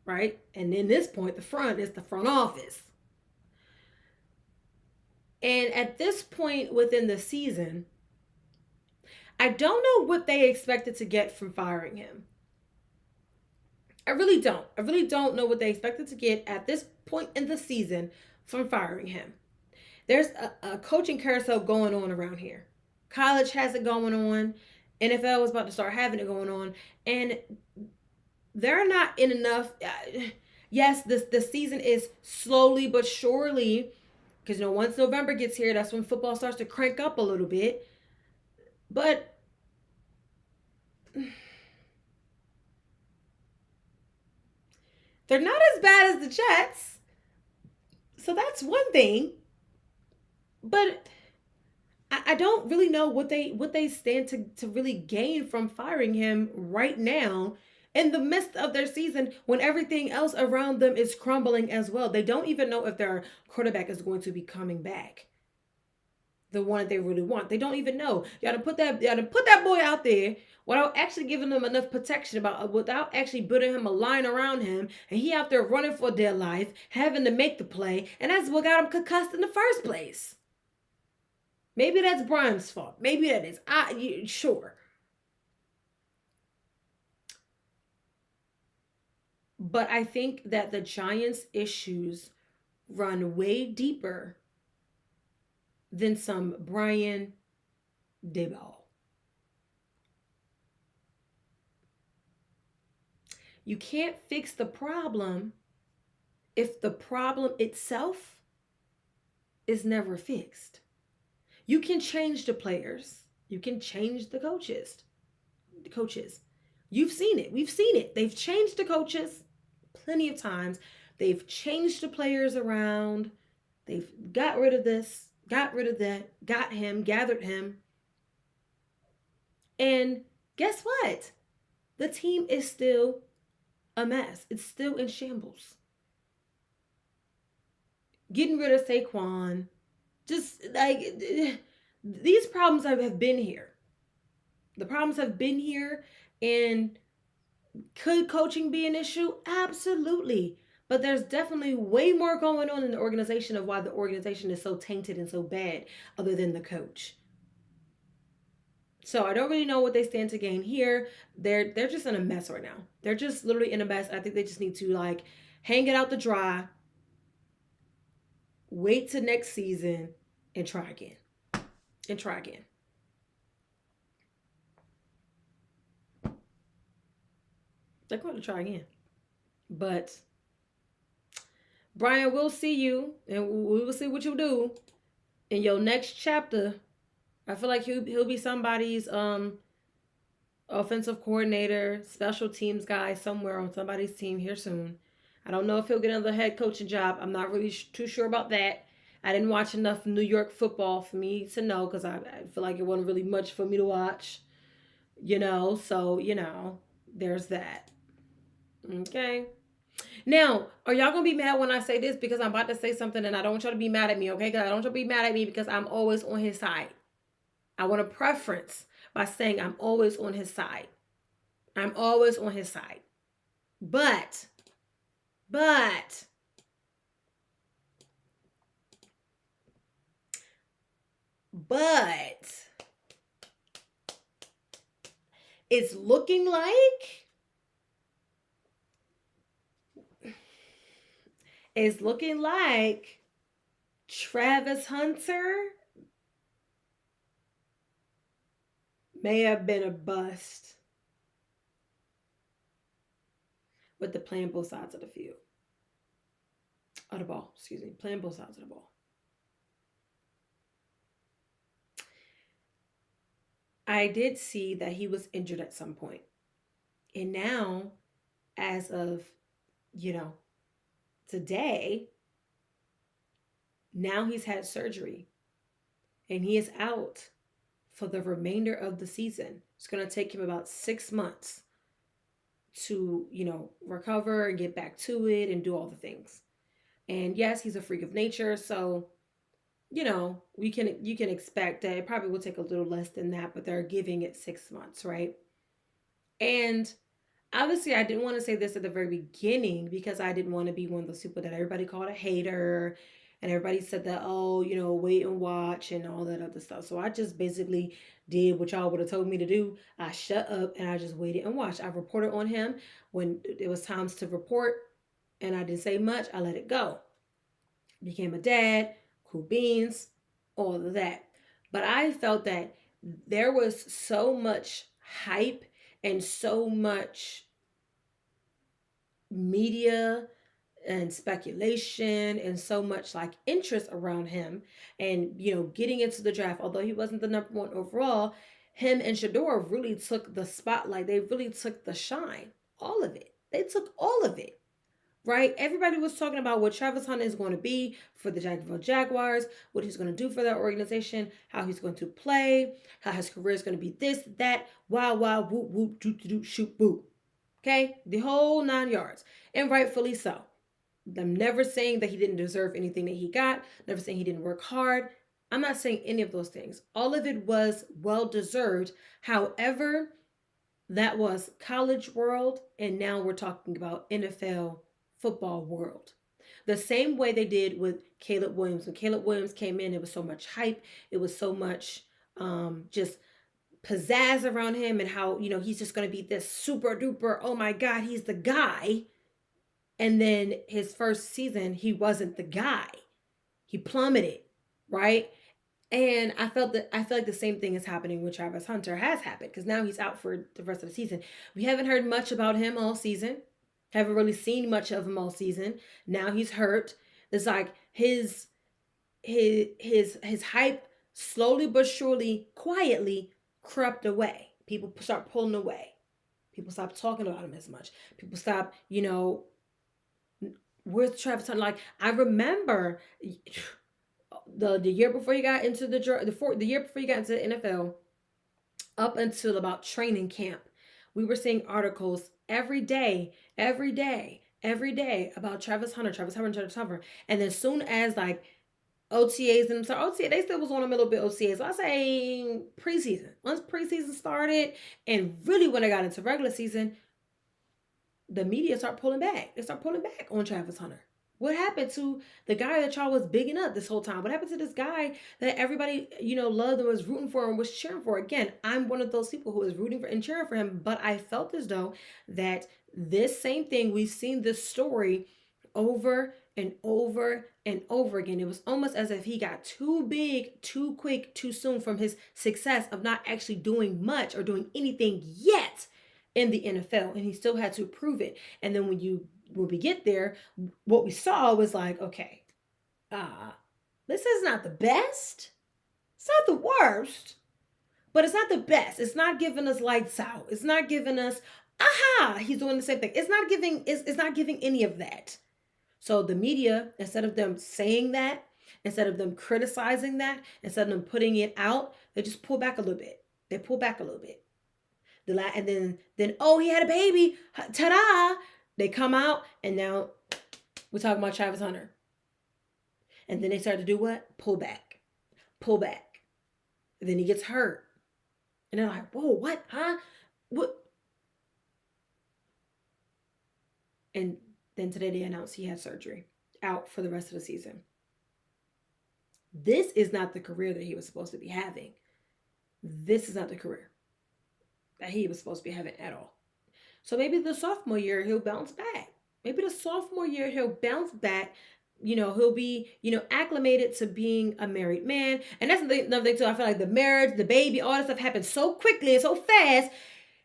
right? And in this point, the front is the front office. And at this point within the season, I don't know what they expected to get from firing him. I really don't. I really don't know what they expected to get at this point in the season from firing him. There's a coaching carousel going on around here. College has it going on. NFL was about to start having it going on. And they're not in enough. Yes, the season is slowly but surely, because once November gets here, that's when football starts to crank up a little bit. But they're not as bad as the Jets. So that's one thing. But I don't really know what they stand to really gain from firing him right now in the midst of their season when everything else around them is crumbling as well. They don't even know if their quarterback is going to be coming back. The one that they really want. They don't even know. You gotta put that boy out there without actually giving them enough protection, without actually building him a line around him, and he out there running for their life, having to make the play, and that's what got him concussed in the first place. Maybe that's Brian's fault. Maybe that is. Sure. But I think that the Giants' issues run way deeper than some Brian Daboll. You can't fix the problem if the problem itself is never fixed. You can change the players. You can change the coaches. You've seen it. We've seen it. They've changed the coaches plenty of times. They've changed the players around. They've got rid of this, got rid of that, got him, gathered him. And guess what? The team is still a mess. It's still in shambles. Getting rid of Saquon. Just like these problems have been here. The problems have been here. And could coaching be an issue? Absolutely. But there's definitely way more going on in the organization of why the organization is so tainted and so bad other than the coach. So I don't really know what they stand to gain here. They're just in a mess right now. They're just literally in a mess. I think they just need to like hang it out to dry, wait till next season, and try again. And try again. They're going to try again. But Brian, we'll see you, and we will see what you do in your next chapter. I feel like he'll be somebody's offensive coordinator, special teams guy somewhere on somebody's team here soon. I don't know if he'll get another head coaching job. I'm not really too sure about that. I didn't watch enough New York football for me to know because I feel like it wasn't really much for me to watch, So, there's that. Okay. Now, are y'all gonna be mad when I say this because I'm about to say something and I don't want y'all to be mad at me, okay? Because I don't want y'all to be mad at me because I'm always on his side. I want a preference by saying I'm always on his side. I'm always on his side. But, but, it's looking like Travis Hunter may have been a bust with the playing both sides of the field. Of the ball, excuse me. Playing both sides of the ball. I did see that he was injured at some point. And now, as of, today, now he's had surgery. And he is out for the remainder of the season. It's going to take him about 6 months to, recover and get back to it and do all the things. And yes, he's a freak of nature, so you can expect that it probably will take a little less than that, but they're giving it 6 months, right? And obviously I didn't want to say this at the very beginning because I didn't want to be one of those people that everybody called a hater and everybody said that, oh, wait and watch and all that other stuff. So I just basically did what y'all would have told me to do. I shut up and I just waited and watched. I reported on him when it was times to report and I didn't say much. I let it go. Became a dad, cool beans, all of that. But I felt that there was so much hype and so much media and speculation and so much like interest around him and getting into the draft, although he wasn't the number one overall, him and Shador really took the spotlight. They really took the shine, all of it. They took all of it, right? Everybody was talking about what Travis Hunter is going to be for the Jacksonville Jaguars, what he's going to do for that organization, how he's going to play, how his career is going to be this, that, wow, wow, whoop, whoop, doot, doot, shoot, boop. Okay? The whole 9 yards. And rightfully so. I'm never saying that he didn't deserve anything that he got, never saying he didn't work hard. I'm not saying any of those things. All of it was well-deserved. However, that was college world, and now we're talking about NFL football world. The same way they did with Caleb Williams. When Caleb Williams came in, it was so much hype. It was so much just pizzazz around him and how, he's just going to be this super duper, oh my God, he's the guy. And then his first season, he wasn't the guy. He plummeted, right? And I feel like the same thing is happening with Travis Hunter, has happened, because now he's out for the rest of the season. We haven't heard much about him all season. Haven't really seen much of him all season. Now he's hurt. It's like his hype slowly but surely, quietly crept away. People start pulling away. People stop talking about him as much. People stop, where's Travis Hunter? Like, I remember the year before he got into the year before he got into the NFL, up until about training camp, we were seeing articles every day about Travis Hunter. And then soon as like OTAs and so OTA, they still was on a little bit OTAs. So I say preseason. Once preseason started and really when I got into regular season, the media start pulling back. They start pulling back on Travis Hunter. What happened to the guy that y'all was bigging up this whole time? What happened to this guy that everybody, loved and was rooting for and was cheering for? Again, I'm one of those people who is rooting for and cheering for him, but I felt as though that this same thing, we've seen this story over and over and over again. It was almost as if he got too big, too quick, too soon from his success of not actually doing much or doing anything yet in the NFL, and he still had to prove it. And then when we get there, what we saw was like, okay, this is not the best. It's not the worst, but it's not the best. It's not giving us lights out. It's not giving us, aha, he's doing the same thing. It's not giving any of that. So the media, instead of them saying that, instead of them criticizing that, instead of them putting it out, they just pull back a little bit. They pull back a little bit. And then oh, he had a baby, ta-da! They come out, and now we're talking about Travis Hunter. And then they start to do what? Pull back, pull back. And then he gets hurt, and they're like, whoa, what, huh? What? And then today they announced he had surgery, out for the rest of the season. This is not the career that he was supposed to be having. This is not the career that he was supposed to be having at all. So maybe the sophomore year he'll bounce back. Maybe the sophomore year he'll bounce back. He'll be, acclimated to being a married man. And that's another thing too. I feel like the marriage, the baby, all that stuff happened so quickly and so fast.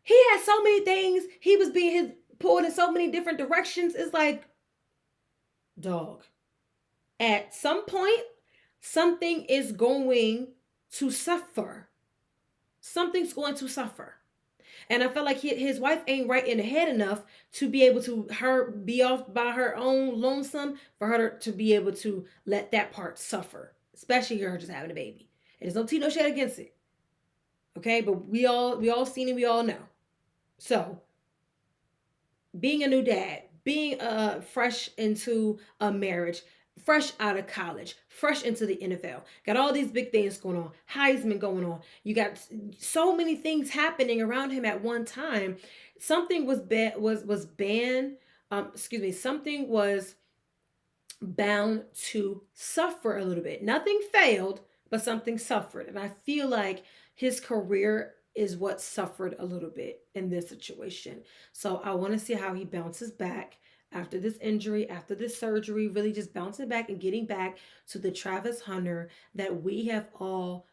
He had so many things. He was being pulled in so many different directions. It's like, dog, at some point, something is going to suffer. Something's going to suffer. And I felt like his wife ain't right in the head enough to be able to be off by her own lonesome for her to be able to let that part suffer, especially her just having a baby. And there's no tea, no shade against it. Okay, but we all seen it, we all know. So being a new dad, being fresh into a marriage, fresh out of college, fresh into the NFL. Got all these big things going on, Heisman going on. You got so many things happening around him at one time. Something was banned. Something was bound to suffer a little bit. Nothing failed, but something suffered. And I feel like his career is what suffered a little bit in this situation. So I want to see how he bounces back after this injury, after this surgery, really just bouncing back and getting back to the Travis Hunter that we have all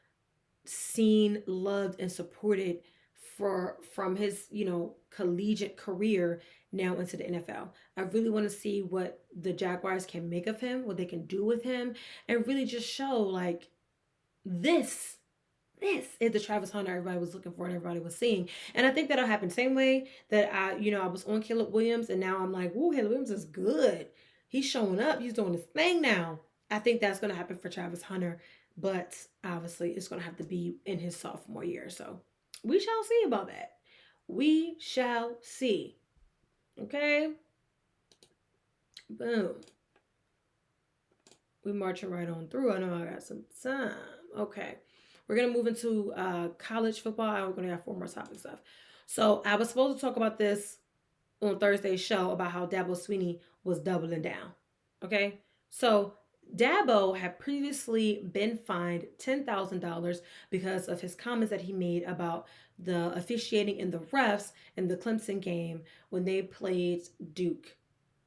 seen, loved, and supported from his, collegiate career now into the NFL. I really want to see what the Jaguars can make of him, what they can do with him, and really just show like this is the Travis Hunter everybody was looking for and everybody was seeing. And I think that'll happen. Same way that I was on Caleb Williams and now I'm like, ooh, Caleb Williams is good. He's showing up. He's doing his thing now. I think that's going to happen for Travis Hunter. But obviously it's going to have to be in his sophomore year. So we shall see about that. We shall see. Okay? Boom. We marching right on through. I know I got some time. Okay. We're going to move into college football. We're going to have 4 more topics left. So I was supposed to talk about this on Thursday's show about how Dabo Swinney was doubling down. Okay? So Dabo had previously been fined $10,000 because of his comments that he made about the officiating and the refs in the Clemson game when they played Duke,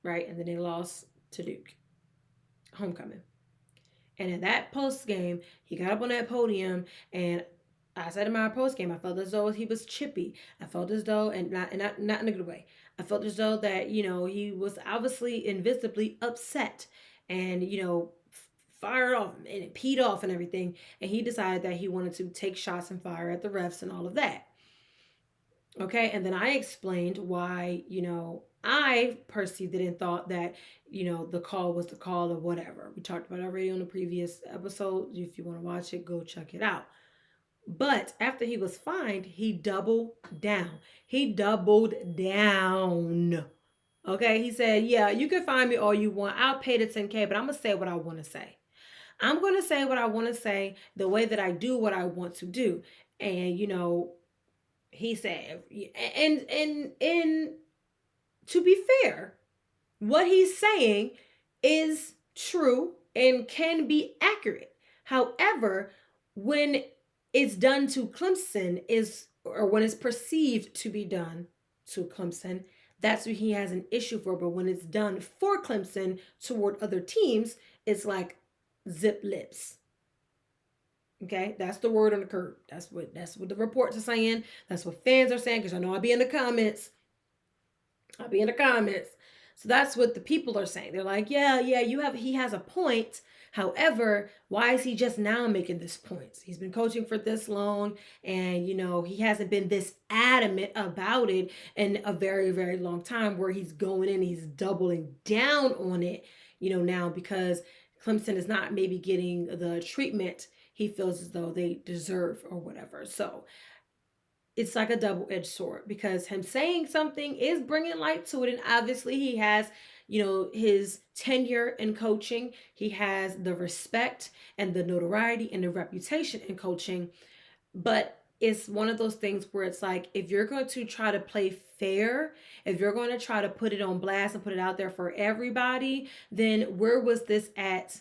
right? And then they lost to Duke. Homecoming. And in that post game, he got up on that podium, and I said in my post game, I felt as though he was chippy. I felt as though, and not in a good way. I felt as though that he was obviously invisibly upset, and fired off and peed off and everything. And he decided that he wanted to take shots and fire at the refs and all of that. Okay, and then I explained why I personally didn't thought that, the call was the call or whatever. We talked about it already on the previous episode. If you want to watch it, go check it out. But after he was fined, he doubled down. He doubled down. Okay, he said, yeah, you can fine me all you want. I'll pay the $10K, but I'm going to say what I want to say. I'm going to say what I want to say the way that I do what I want to do. And, he said, and to be fair, what he's saying is true and can be accurate. However, when it's done to Clemson is or when it's perceived to be done to Clemson, that's what he has an issue for. But when it's done for Clemson toward other teams, it's like zip lips. Okay, that's the word on the curb. That's what the reports are saying. That's what fans are saying. Because I know I'll be in the comments. I'll be in the comments. So that's what the people are saying. They're like, yeah, he has a point. However, why is he just now making this point? He's been coaching for this long and he hasn't been this adamant about it in a very, very long time where he's going in, he's doubling down on it, now because Clemson is not maybe getting the treatment he feels as though they deserve or whatever. So it's like a double-edged sword because him saying something is bringing light to it, and obviously he has his tenure in coaching, he has the respect and the notoriety and the reputation in coaching, but it's one of those things where it's like, if you're going to try to play fair, if you're going to try to put it on blast and put it out there for everybody, then where was this at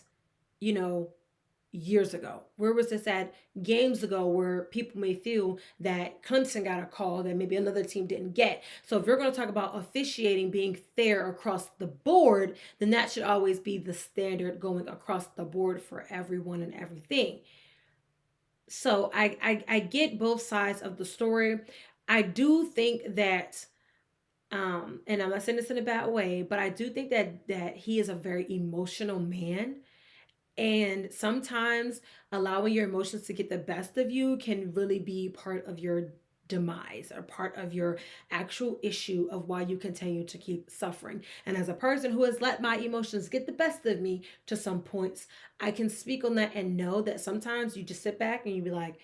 years ago? Where was this at games ago where people may feel that Clemson got a call that maybe another team didn't get? So if you're going to talk about officiating being fair across the board, then that should always be the standard going across the board for everyone and everything. So I get both sides of the story. I do think that and I'm not saying this in a bad way, but I do think that he is a very emotional man. And sometimes allowing your emotions to get the best of you can really be part of your demise or part of your actual issue of why you continue to keep suffering. And as a person who has let my emotions get the best of me to some points, I can speak on that and know that sometimes you just sit back and you be like,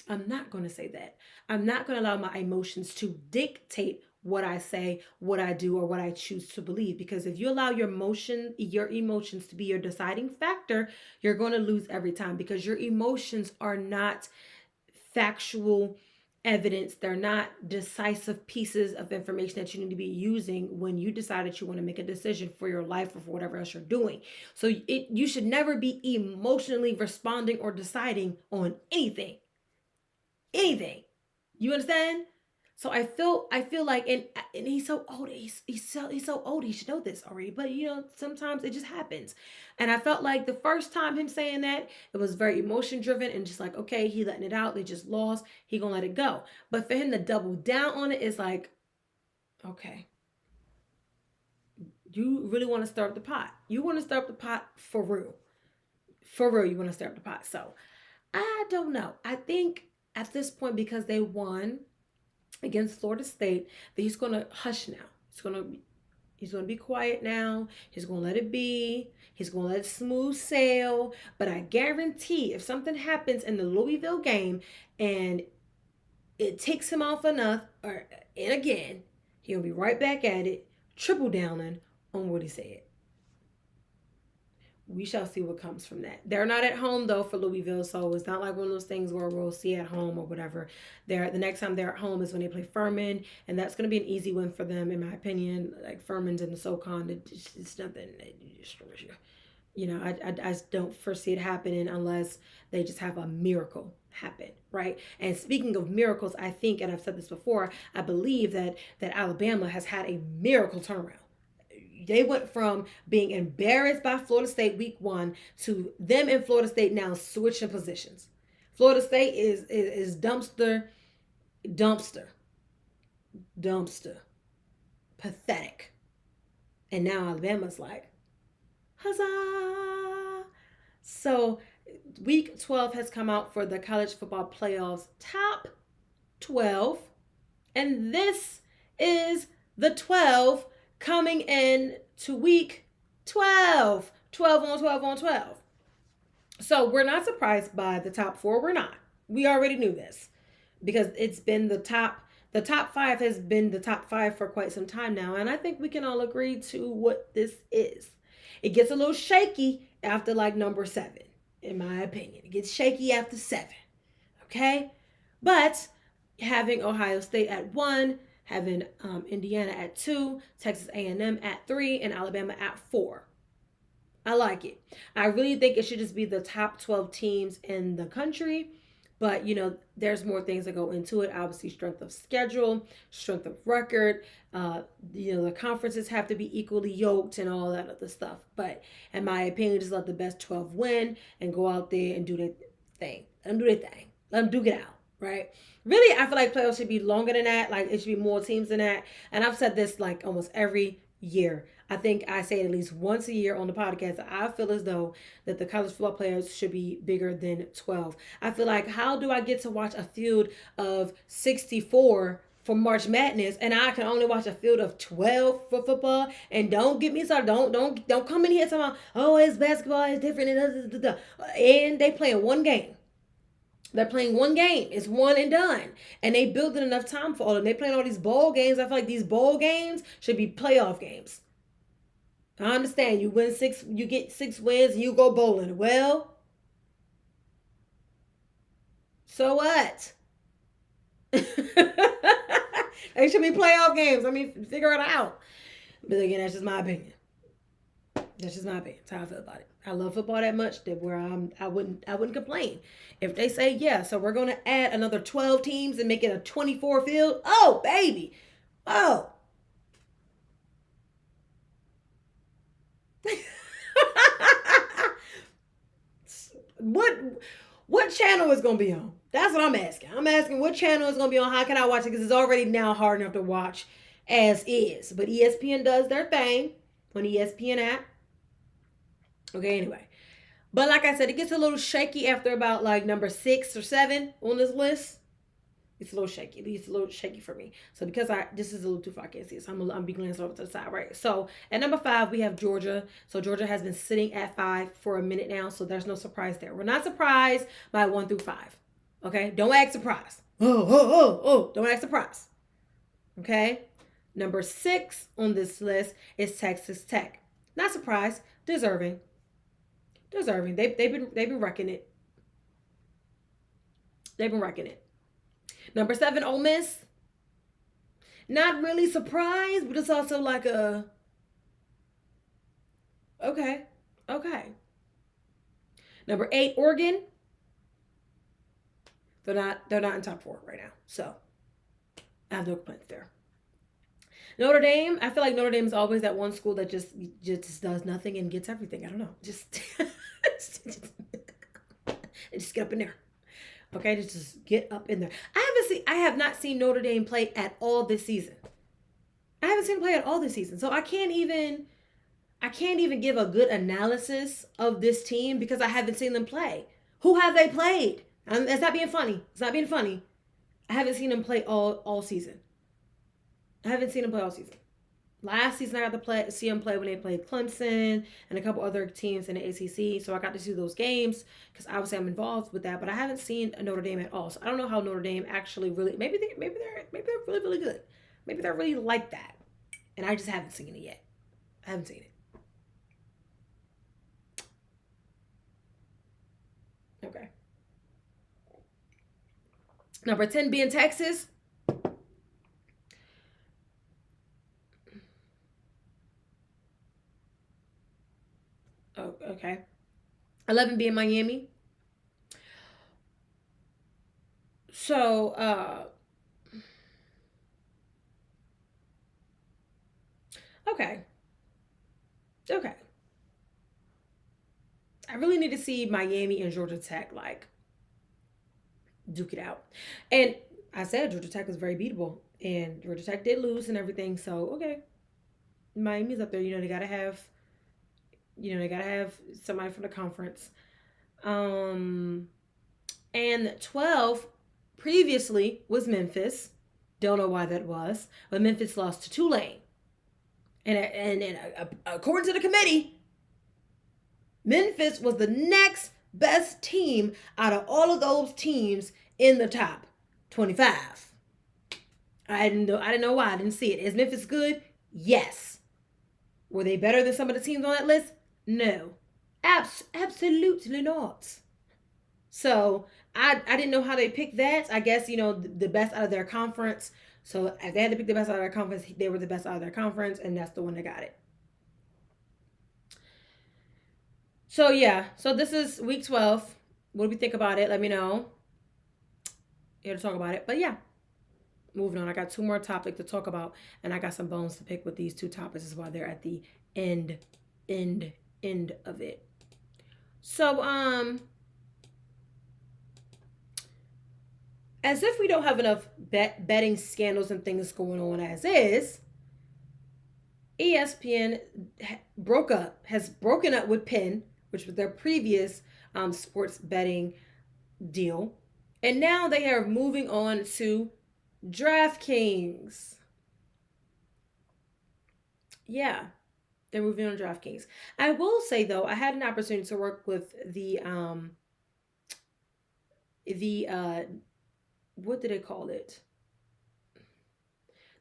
I'm not going to say that. I'm not going to allow my emotions to dictate what I say, what I do, or what I choose to believe. Because if you allow your emotions to be your deciding factor, you're going to lose every time because your emotions are not factual evidence. They're not decisive pieces of information that you need to be using when you decide that you want to make a decision for your life or for whatever else you're doing. So you should never be emotionally responding or deciding on anything. You understand? So I feel like, and he's so old. He's so old. He should know this already. But sometimes it just happens. And I felt like the first time him saying that, it was very emotion driven and just like, okay, he letting it out. They just lost. He gonna let it go. But for him to double down on it is like, okay, you really want to stir up the pot. You want to stir up the pot for real. For real, you want to stir up the pot. So I don't know. I think at this point, because they won against Florida State, that he's going to hush now. He's going to be quiet now. He's going to let it be. He's going to let it smooth sail. But I guarantee if something happens in the Louisville game and it takes him off enough, and again, he'll be right back at it, triple downing on what he said. We shall see what comes from that. They're not at home though for Louisville, so it's not like one of those things where we'll see at home or whatever. The next time they're at home is when they play Furman, and that's going to be an easy win for them, in my opinion. Like Furman's in the SoCon, it's nothing. I just don't foresee it happening unless they just have a miracle happen, right? And speaking of miracles, I think, and I've said this before, I believe that Alabama has had a miracle turnaround. They went from being embarrassed by Florida State week 1 to them in Florida State now switching positions. Florida State is dumpster, pathetic. And now Alabama's like, huzzah! So week 12 has come out for the college football playoffs top 12. And this is the 12 coming in to week 12. 12 on 12 on 12. So we're not surprised by the top 4. We're not. We already knew this because it's been the top 5 has been the top 5 for quite some time now. And I think we can all agree to what this is. It gets a little shaky after like number 7, in my opinion. It gets shaky after 7. Okay? But having Ohio State at 1, having Indiana at 2, Texas A&M at 3, and Alabama at 4. I like it. I really think it should just be the top 12 teams in the country. But, there's more things that go into it. Obviously, strength of schedule, strength of record. The conferences have to be equally yoked and all that other stuff. But in my opinion, just let the best 12 win and go out there and do their thing. Let them do their thing. Let them duke it out, right? Really, I feel like playoffs should be longer than that. Like, it should be more teams than that. And I've said this like almost every year. I think I say it at least once a year on the podcast. I feel as though that the college football players should be bigger than 12. I feel like, how do I get to watch a field of 64 for March Madness and I can only watch a field of 12 for football? And don't get me started. Don't come in here talking about, oh, it's basketball, it's different, and they playing one game. They're playing one game. It's one and done. And they building enough time for all of them. They playing all these bowl games. I feel like these bowl games should be playoff games. I understand you get 6 wins and you go bowling. Well, so what? They should be playoff games. I mean, figure it out. But again, that's just my opinion. That's just my opinion. That's how I feel about it. I love football that much that where I wouldn't complain. If they say, yeah, so we're gonna add another 12 teams and make it a 24 field. Oh, baby. Oh. What channel is gonna be on? That's what I'm asking. I'm asking what channel is gonna be on. How can I watch it? Because it's already now hard enough to watch as is. But ESPN does their thing on the ESPN app. Okay, anyway. But like I said, it gets a little shaky after about like number 6 or 7 on this list. It's a little shaky. It's a little shaky for me. So because this is a little too far, I can't see it. So I'm be glancing over to the side, right? So at number 5, we have Georgia. So Georgia has been sitting at 5 for a minute now. So there's no surprise there. We're not surprised by 1 through 5. Okay? Don't act surprised. Oh. Don't act surprised. Okay? Number 6 on this list is Texas Tech. Not surprised. Deserving. They've been wrecking it. They've been wrecking it. Number 7, Ole Miss. Not really surprised, but it's also like a okay. Number 8, Oregon. They're not in top 4 right now. So I have no complaints there. Notre Dame, I feel like Notre Dame is always that one school that just does nothing and gets everything. I don't know. Just get up in there. Okay, just get up in there. I have not seen Notre Dame play at all this season. I haven't seen them play at all this season. So I can't even give a good analysis of this team because I haven't seen them play. Who have they played? It's not being funny. I haven't seen them play all season. I haven't seen them play all season. Last season, I got to see them play when they played Clemson and a couple other teams in the ACC. So I got to see those games because obviously I'm involved with that. But I haven't seen Notre Dame at all. So I don't know how Notre Dame actually really. Maybe they're really, really good. Maybe they're really like that, and I just haven't seen it yet. I haven't seen it. Okay. Number 10 being Texas. Oh, okay. 11 being Miami. So, okay. I really need to see Miami and Georgia Tech, like, duke it out. And I said Georgia Tech was very beatable. And Georgia Tech did lose and everything. So, okay. Miami's up there. They got to have somebody from the conference. And 12 previously was Memphis. Don't know why that was. But Memphis lost to Tulane. And according to the committee, Memphis was the next best team out of all of those teams in the top 25. I didn't know why. I didn't see it. Is Memphis good? Yes. Were they better than some of the teams on that list? No. Absolutely not. So I didn't know how they picked that. I guess, the best out of their conference. So if they had to pick the best out of their conference, they were the best out of their conference, and that's the one that got it. So yeah, so this is week 12. What do we think about it? Let me know. Here to talk about it. But yeah, moving on. I got two more topics to talk about, and I got some bones to pick with these two topics as well. They're at the end, end, end of it. So as if we don't have enough betting scandals and things going on as is, ESPN has broken up with Penn, which was their previous sports betting deal, and now they are moving on to DraftKings. Yeah, they're moving on to DraftKings. I will say though, I had an opportunity to work with the what did they call it?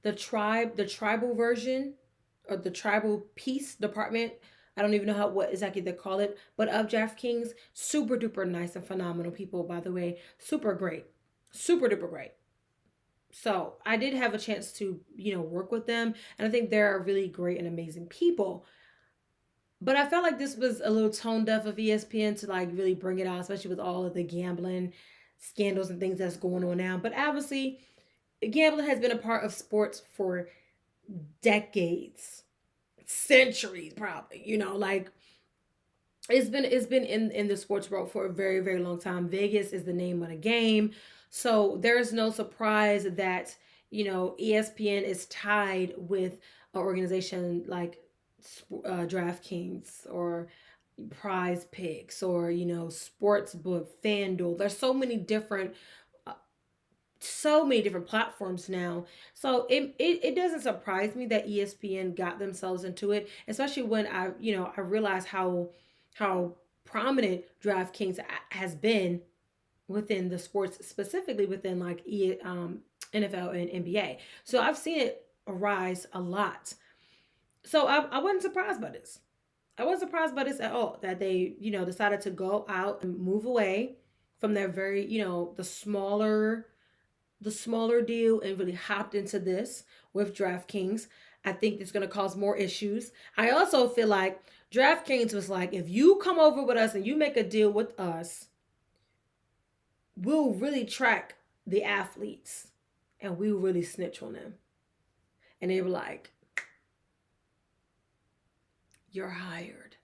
The tribal version, or the tribal peace department. I don't even know what exactly they call it, but of DraftKings, super duper nice and phenomenal people, by the way. Super great. Super duper great. So I did have a chance to, work with them, and I think they're really great and amazing people. But I felt like this was a little tone deaf of ESPN to like really bring it out, especially with all of the gambling scandals and things that's going on now. But obviously, gambling has been a part of sports for decades, centuries, probably. Like it's been in the sports world for a very very long time. Vegas is the name of the game, so there's no surprise that ESPN is tied with an organization like DraftKings or Prize Picks or Sportsbook, FanDuel. There's uh, so many different platforms now. So it doesn't surprise me that ESPN got themselves into it, especially when I realize how prominent DraftKings has been within the sports, specifically within like NFL and NBA. So I've seen it arise a lot. So I wasn't surprised by this. I wasn't surprised by this at all, that they, decided to go out and move away from their very, the smaller deal and really hopped into this with DraftKings. I think it's going to cause more issues. I also feel like DraftKings was like, if you come over with us and you make a deal with us, we'll really track the athletes and we'll really snitch on them. And they were like, you're hired.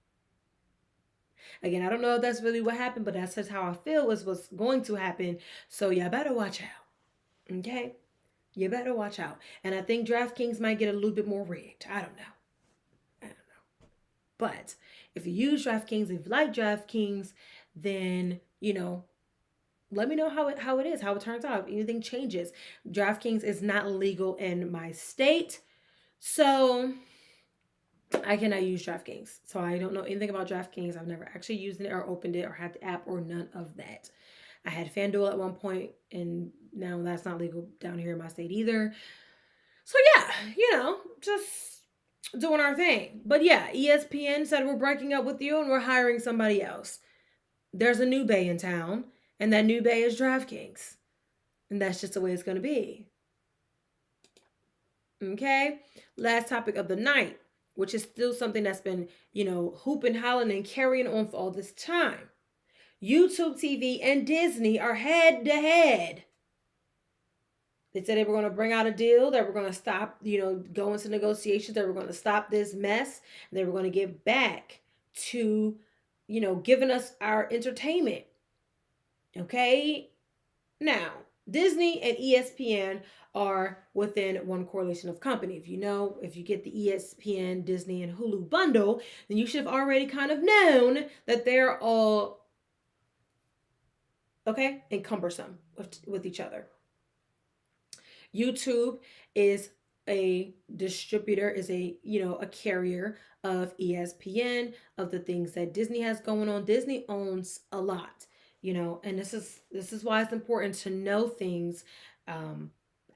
Again, I don't know if that's really what happened, but that's just how I feel is what's going to happen. So y'all better watch out. Okay? You better watch out. And I think DraftKings might get a little bit more rigged. I don't know. But if you use DraftKings, if you like DraftKings, then, let me know how it is, how it turns out, if anything changes. DraftKings is not legal in my state, so I cannot use DraftKings. So I don't know anything about DraftKings. I've never actually used it or opened it or had the app or none of that. I had FanDuel at one point, and now that's not legal down here in my state either. So yeah, just doing our thing. But yeah, ESPN said we're breaking up with you and we're hiring somebody else. There's a new bay in town, and that new bay is DraftKings. And that's just the way it's going to be. Okay? Last topic of the night, which is still something that's been, hooping, hollering, and carrying on for all this time. YouTube TV and Disney are head to head. They said they were going to bring out a deal, that we're going to stop, go into negotiations, that we're going to stop this mess, and they were going to get back to, giving us our entertainment. Okay? Now, Disney and ESPN are within one correlation of company. If you get the ESPN, Disney, and Hulu bundle, then you should have already kind of known that they're all, okay, and cumbersome with each other. YouTube is a distributor, is a carrier of ESPN, of the things that Disney has going on. Disney owns a lot, and this is why it's important to know things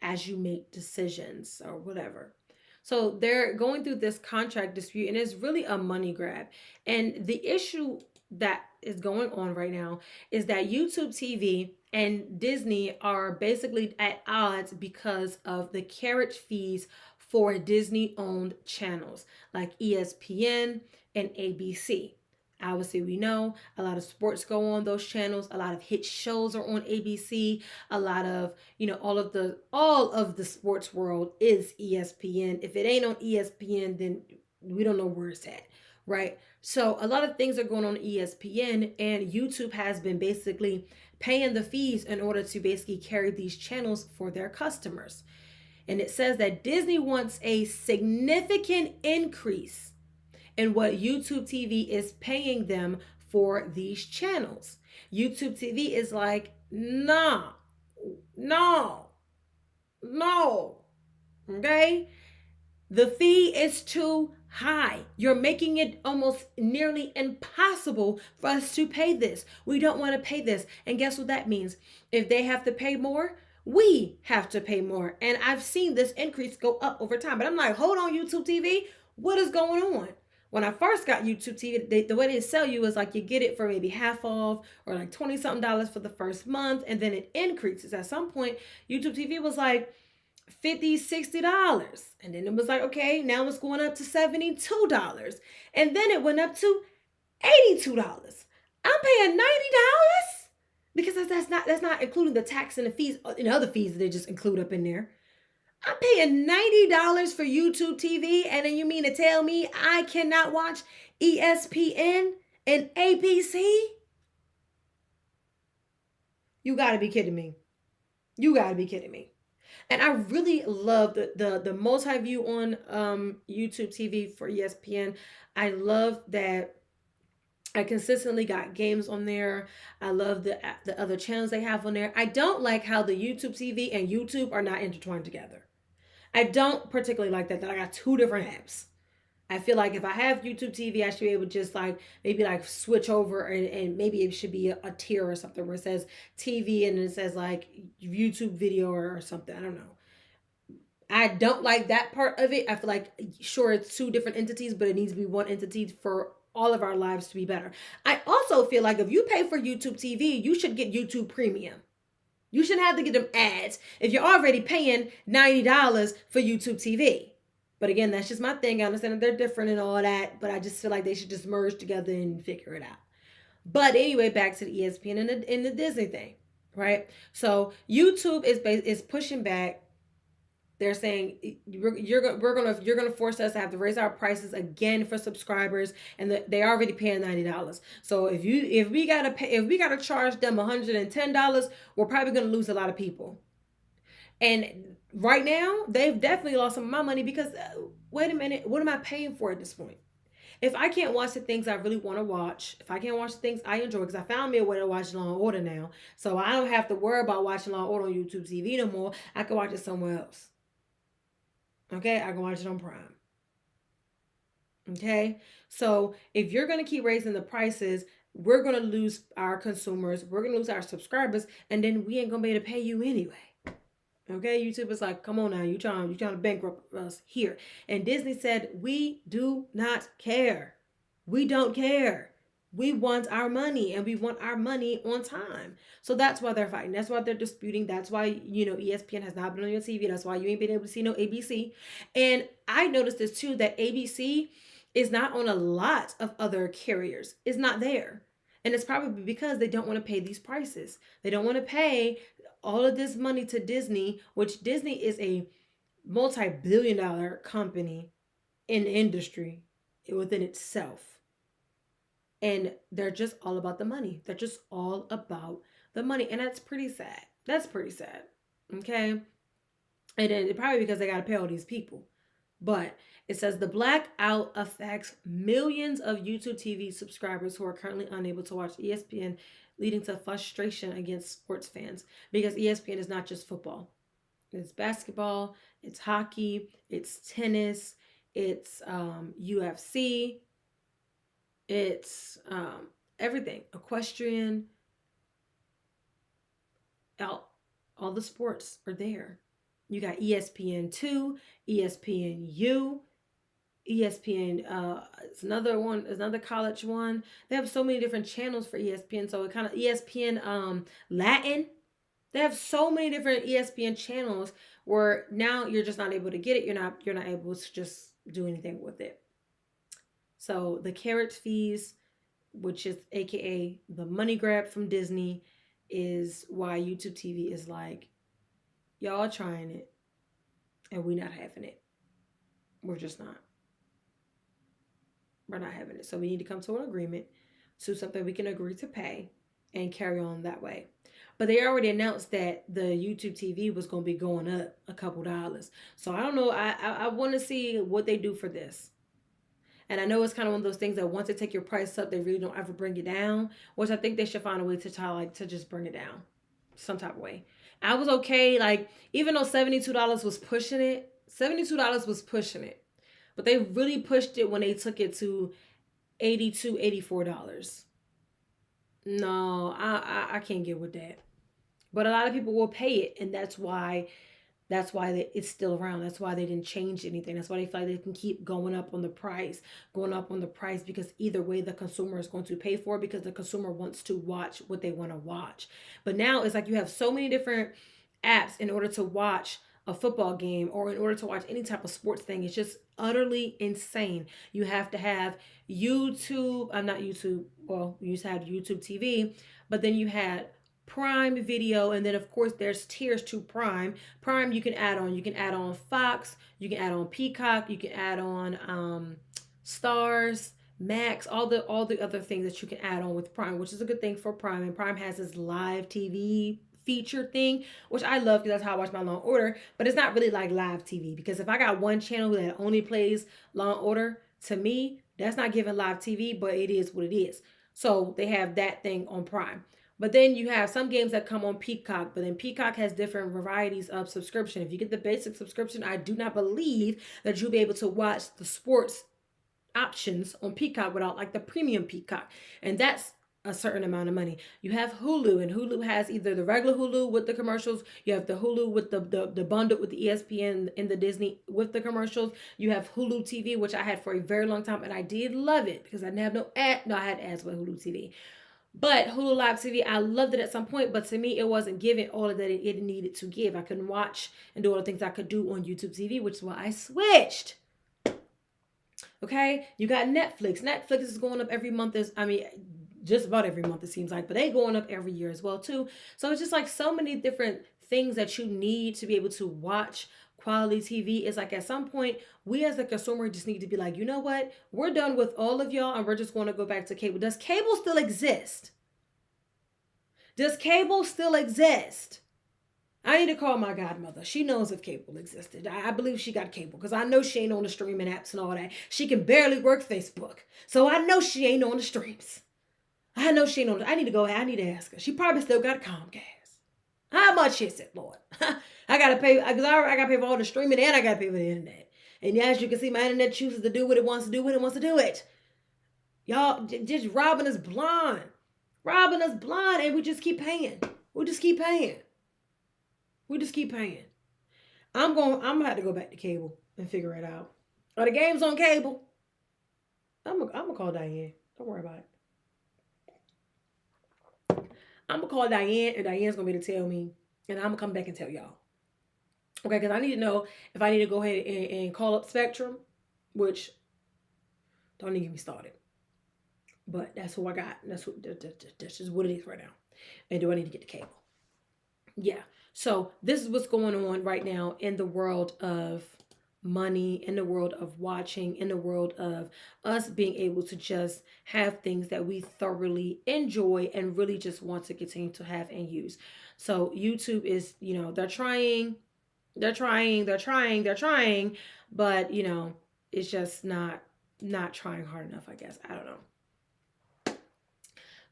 as you make decisions or whatever. So they're going through this contract dispute, and it's really a money grab. And the issue that is going on right now is that YouTube TV and Disney are basically at odds because of the carriage fees for Disney owned channels like ESPN and ABC. Obviously, we know a lot of sports go on those channels. A lot of hit shows are on ABC. A lot of, all of the sports world is ESPN. If it ain't on ESPN, then we don't know where it's at, right? So a lot of things are going on ESPN, and YouTube has been basically paying the fees in order to basically carry these channels for their customers. And it says that Disney wants a significant increase in what YouTube TV is paying them for these channels. YouTube TV is like, nah, no, no, okay? The fee is too high. You're making it almost nearly impossible for us to pay this. We don't want to pay this. And guess what that means? If they have to pay more, we have to pay more. And I've seen this increase go up over time. But I'm like, hold on, YouTube TV, what is going on? When I first got YouTube TV, the way they sell you is like you get it for maybe half off or like 20 something dollars for the first month. And then it increases. At some point, YouTube TV was like $50, $60. And then it was like, okay, now it's going up to $72. And then it went up to $82. I'm paying $90 because that's not including the tax and the fees and other fees that they just include up in there. I'm paying $90 for YouTube TV, and then you mean to tell me I cannot watch ESPN and ABC? You gotta be kidding me. You gotta be kidding me. And I really love the multi-view on YouTube TV for ESPN. I love that I consistently got games on there. I love the other channels they have on there. I don't like how the YouTube TV and YouTube are not intertwined together. I don't particularly like that I got two different apps. I feel like if I have YouTube TV, I should be able to just like maybe like switch over and maybe it should be a tier or something where it says TV and it says like YouTube video or something. I don't know. I don't like that part of it. I feel like, sure, it's two different entities, but it needs to be one entity for all of our lives to be better. I also feel like if you pay for YouTube TV, you should get YouTube Premium. You shouldn't have to get them ads if you're already paying $90 for YouTube TV. But again, that's just my thing. I understand that they're different and all that, but I just feel like they should just merge together and figure it out. But anyway, back to the ESPN and the Disney thing, right? So YouTube is pushing back. They're saying you're gonna force us to have to raise our prices again for subscribers, and they're already paying $90. So if we gotta charge them $110, we're probably gonna lose a lot of people. And right now, they've definitely lost some of my money because wait a minute, what am I paying for at this point? If I can't watch the things I really want to watch, if I can't watch the things I enjoy, because I found me a way to watch Law and Order now, so I don't have to worry about watching Law and Order on YouTube TV no more. I can watch it somewhere else. Okay, I can watch it on Prime. Okay, so if you're going to keep raising the prices, we're going to lose our consumers, we're going to lose our subscribers, and then we ain't going to be able to pay you anyway. Okay, YouTube is like, come on now, you trying to bankrupt us here. And Disney said, we do not care. We don't care. We want our money, and we want our money on time. So that's why they're fighting. That's why they're disputing. That's why, ESPN has not been on your TV. That's why you ain't been able to see no ABC. And I noticed this too, that ABC is not on a lot of other carriers. It's not there. And it's probably because they don't want to pay these prices. They don't want to pay all of this money to Disney, which Disney is a multi-billion-dollar company in the industry within itself. And they're just all about the money. They're just all about the money. And that's pretty sad. That's pretty sad. Okay? And then probably because they got to pay all these people. But it says the blackout affects millions of YouTube TV subscribers who are currently unable to watch ESPN, leading to frustration against sports fans. Because ESPN is not just football. It's basketball, it's hockey, it's tennis, it's UFC, it's everything. Equestrian, all the sports are there. You got ESPN2, ESPNU, ESPN. It's another one. It's another college one. They have so many different channels for ESPN. So it kind of ESPN Latin. They have so many different ESPN channels where now you're just not able to get it. You're not able to just do anything with it. So the carrot fees, which is AKA the money grab from Disney, is why YouTube TV is like, y'all trying it and we not having it. We're just not. We're not having it. So we need to come to an agreement to something we can agree to pay and carry on that way. But they already announced that the YouTube TV was going to be going up a couple dollars. So I don't know. I want to see what they do for this. And I know it's kind of one of those things that once they take your price up, they really don't ever bring it down. Which I think they should find a way to try, like, to just bring it down, some type of way. I was okay, like, even though $72 was pushing it, $72 was pushing it, but they really pushed it when they took it to $82, $84. No, I can't get with that. But a lot of people will pay it, and that's why it's still around. That's why they didn't change anything. That's why they feel like they can keep going up on the price, because either way the consumer is going to pay for it, because the consumer wants to watch what they want to watch. But now it's like you have so many different apps in order to watch a football game or in order to watch any type of sports thing. It's just utterly insane. You have to have YouTube. I'm not YouTube. Well, you used to have YouTube TV, but then you had Prime Video, and then of course there's tiers to Prime. Prime you can add on. You can add on Fox. You can add on Peacock. You can add on Stars, Max, all the other things that you can add on with Prime, which is a good thing for Prime. And Prime has this live TV feature thing, which I love because that's how I watch my Law and Order. But it's not really like live TV, because if I got one channel that only plays Law and Order, to me that's not giving live TV, but it is what it is. So they have that thing on Prime. But then you have some games that come on Peacock, but then Peacock has different varieties of subscription. If you get the basic subscription, I do not believe that you'll be able to watch the sports options on Peacock without like the premium Peacock. And that's a certain amount of money. You have Hulu, and Hulu has either the regular Hulu with the commercials, you have the Hulu with the bundle with the ESPN and the Disney with the commercials. You have Hulu TV, which I had for a very long time, and I did love it because I didn't have no ad. No, I had ads with Hulu TV. But Hulu Live TV, I loved it at some point, but to me, it wasn't giving all that it needed to give. I couldn't watch and do all the things I could do on YouTube TV, which is why I switched. Okay, you got Netflix. Netflix is going up every month. Just about every month it seems like, but they going up every year as well too. So it's just like so many different things that you need to be able to watch quality TV. It's like at some point, we as a consumer just need to be like, you know what? We're done with all of y'all and we're just going to go back to cable. Does cable still exist? Does cable still exist? I need to call my godmother. She knows if cable existed. I believe she got cable because I know she ain't on the streaming apps and all that. She can barely work Facebook. So I know she ain't on the streams. I know she ain't on the, I need to go ahead. I need to ask her. She probably still got Comcast. How much is it, Lord? I got to pay, because I got to pay for all the streaming and I got to pay for the internet. And as you can see, my internet chooses to do what it wants to do when it wants to do it. Y'all just robbing us blind. Robbing us blind, and we just keep paying. We just keep paying. We just keep paying. I'm gonna have to go back to cable and figure it out. Are the games on cable? I'm gonna call Diane. Don't worry about it. I'm gonna call Diane, and Diane's gonna be able to tell me, and I'm gonna come back and tell y'all. Okay, because I need to know if I need to go ahead and call up Spectrum, which don't even get me started. But that's who I got. That's just what it is right now. And do I need to get the cable? Yeah. So this is what's going on right now in the world of money, in the world of watching, in the world of us being able to just have things that we thoroughly enjoy and really just want to continue to have and use. So YouTube is, they're trying, but it's just not trying hard enough, I guess. I don't know.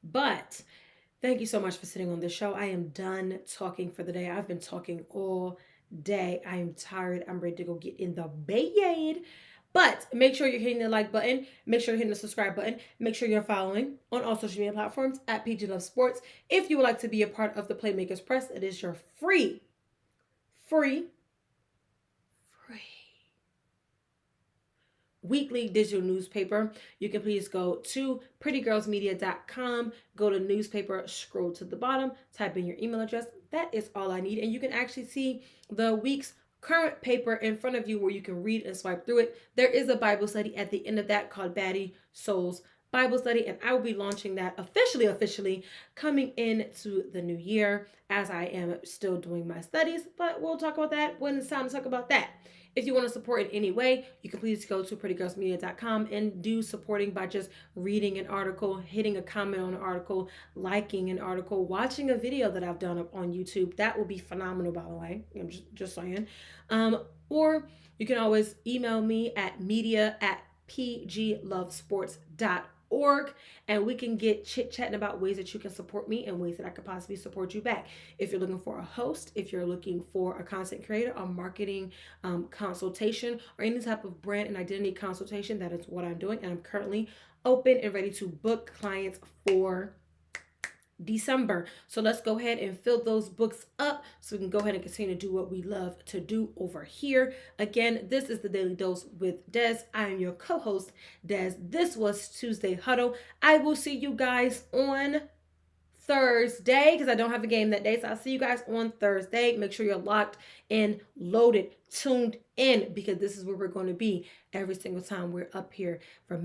But thank you so much for sitting on this show. I am done talking for the day. I've been talking all day. I am tired. I'm ready to go get in the bed. But make sure you're hitting the like button. Make sure you're hitting the subscribe button. Make sure you're following on all social media platforms at PG Love Sports. If you would like to be a part of the Playmakers Press, it is your free weekly digital newspaper. You can please go to prettygirlsmedia.com, go to newspaper, scroll to the bottom, type in your email address. That is all I need. And you can actually see the week's current paper in front of you where you can read and swipe through it. There is a Bible study at the end of that called Baddie Souls Bible Study, and I will be launching that officially coming into the new year, as I am still doing my studies, but we'll talk about that when it's time to talk about that. If you want to support in any way, you can please go to prettygirlsmedia.com and do supporting by just reading an article, hitting a comment on an article, liking an article, watching a video that I've done up on YouTube. That will be phenomenal, by the way. I'm just saying. Or you can always email me at media@pglovesports.org, and we can get chit-chatting about ways that you can support me and ways that I could possibly support you back. If you're looking for a host, if you're looking for a content creator, a marketing consultation, or any type of brand and identity consultation, that is what I'm doing, and I'm currently open and ready to book clients for December. So let's go ahead and fill those books up so we can go ahead and continue to do what we love to do over here. Again, this is the Daily Dose with Des. I am your co-host, Des. This was Tuesday Huddle. I will see you guys on Thursday because I don't have a game that day. So I'll see you guys on Thursday. Make sure you're locked and loaded, tuned in, because this is where we're going to be every single time we're up here from